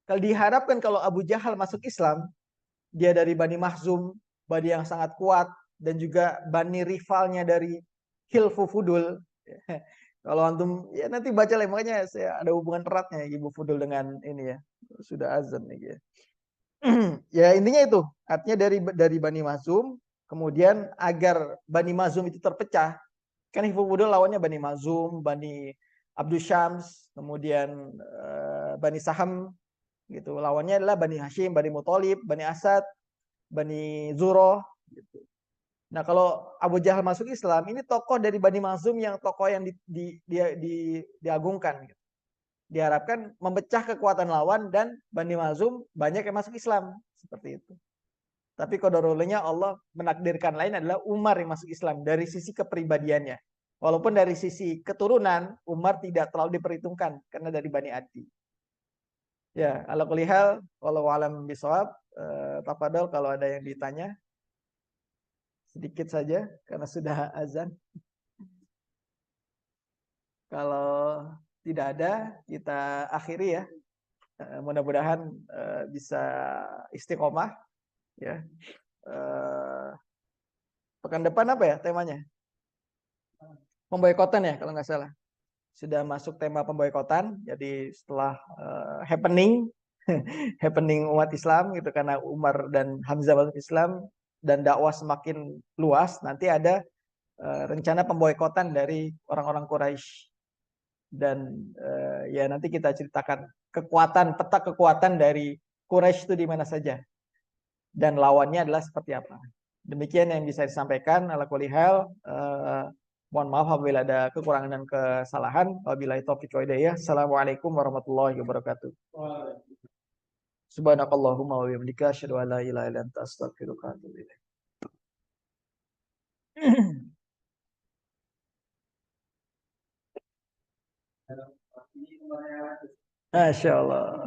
Kalau diharapkan kalau Abu Jahal masuk Islam, dia dari Bani Makhzum, bani yang sangat kuat, dan juga bani rivalnya dari Hilfu Fudul. Kalau antum ya nanti baca lah, makanya saya ada hubungan eratnya Ibu Fudul dengan ini ya. Sudah azan nih ya. Ya intinya itu, artinya dari Bani Makhzum. Kemudian agar Bani Makhzum itu terpecah, kan Hilfu Fudul lawannya Bani Makhzum, Bani Abdul Syams, kemudian Bani Saham, gitu. Lawannya adalah Bani Hashim, Bani Muthalib, Bani Asad, Bani Zuroh. Gitu. Nah kalau Abu Jahal masuk Islam, ini tokoh dari Bani Makhzum yang tokoh yang diagungkan. Gitu. Diharapkan memecah kekuatan lawan, dan Bani Makhzum banyak yang masuk Islam. seperti itu. Tapi qadarulnya Allah menakdirkan lain adalah Umar yang masuk Islam dari sisi kepribadiannya. Walaupun dari sisi keturunan Umar tidak terlalu diperhitungkan karena dari Bani Adi. Ya, ala kulli hal wallahu alam bisawab. Tafadhol kalau ada yang ditanya sedikit saja karena sudah azan. Kalau tidak ada kita akhiri ya. Mudah-mudahan bisa istiqomah ya. Pekan depan apa ya temanya? Pemboikotan ya kalau nggak salah. Sudah masuk tema pemboikotan. Jadi setelah happening happening umat Islam gitu karena Umar dan Hamzah masuk Islam dan dakwah semakin luas, nanti ada rencana pemboikotan dari orang-orang Quraisy dan ya nanti kita ceritakan peta kekuatan dari Quraisy itu di mana saja dan lawannya adalah seperti apa. Demikian yang bisa disampaikan. Ala kulli hal, mohon maaf apabila ada kekurangan dan kesalahan. Wabillahi taufiq wa hidayah. Assalamualaikum warahmatullahi wabarakatuh. Subhanakallahumma wa bihamdika asyhadu an la ilaha illa anta astaghfiruka wa atubu ilaik. Masya Allah.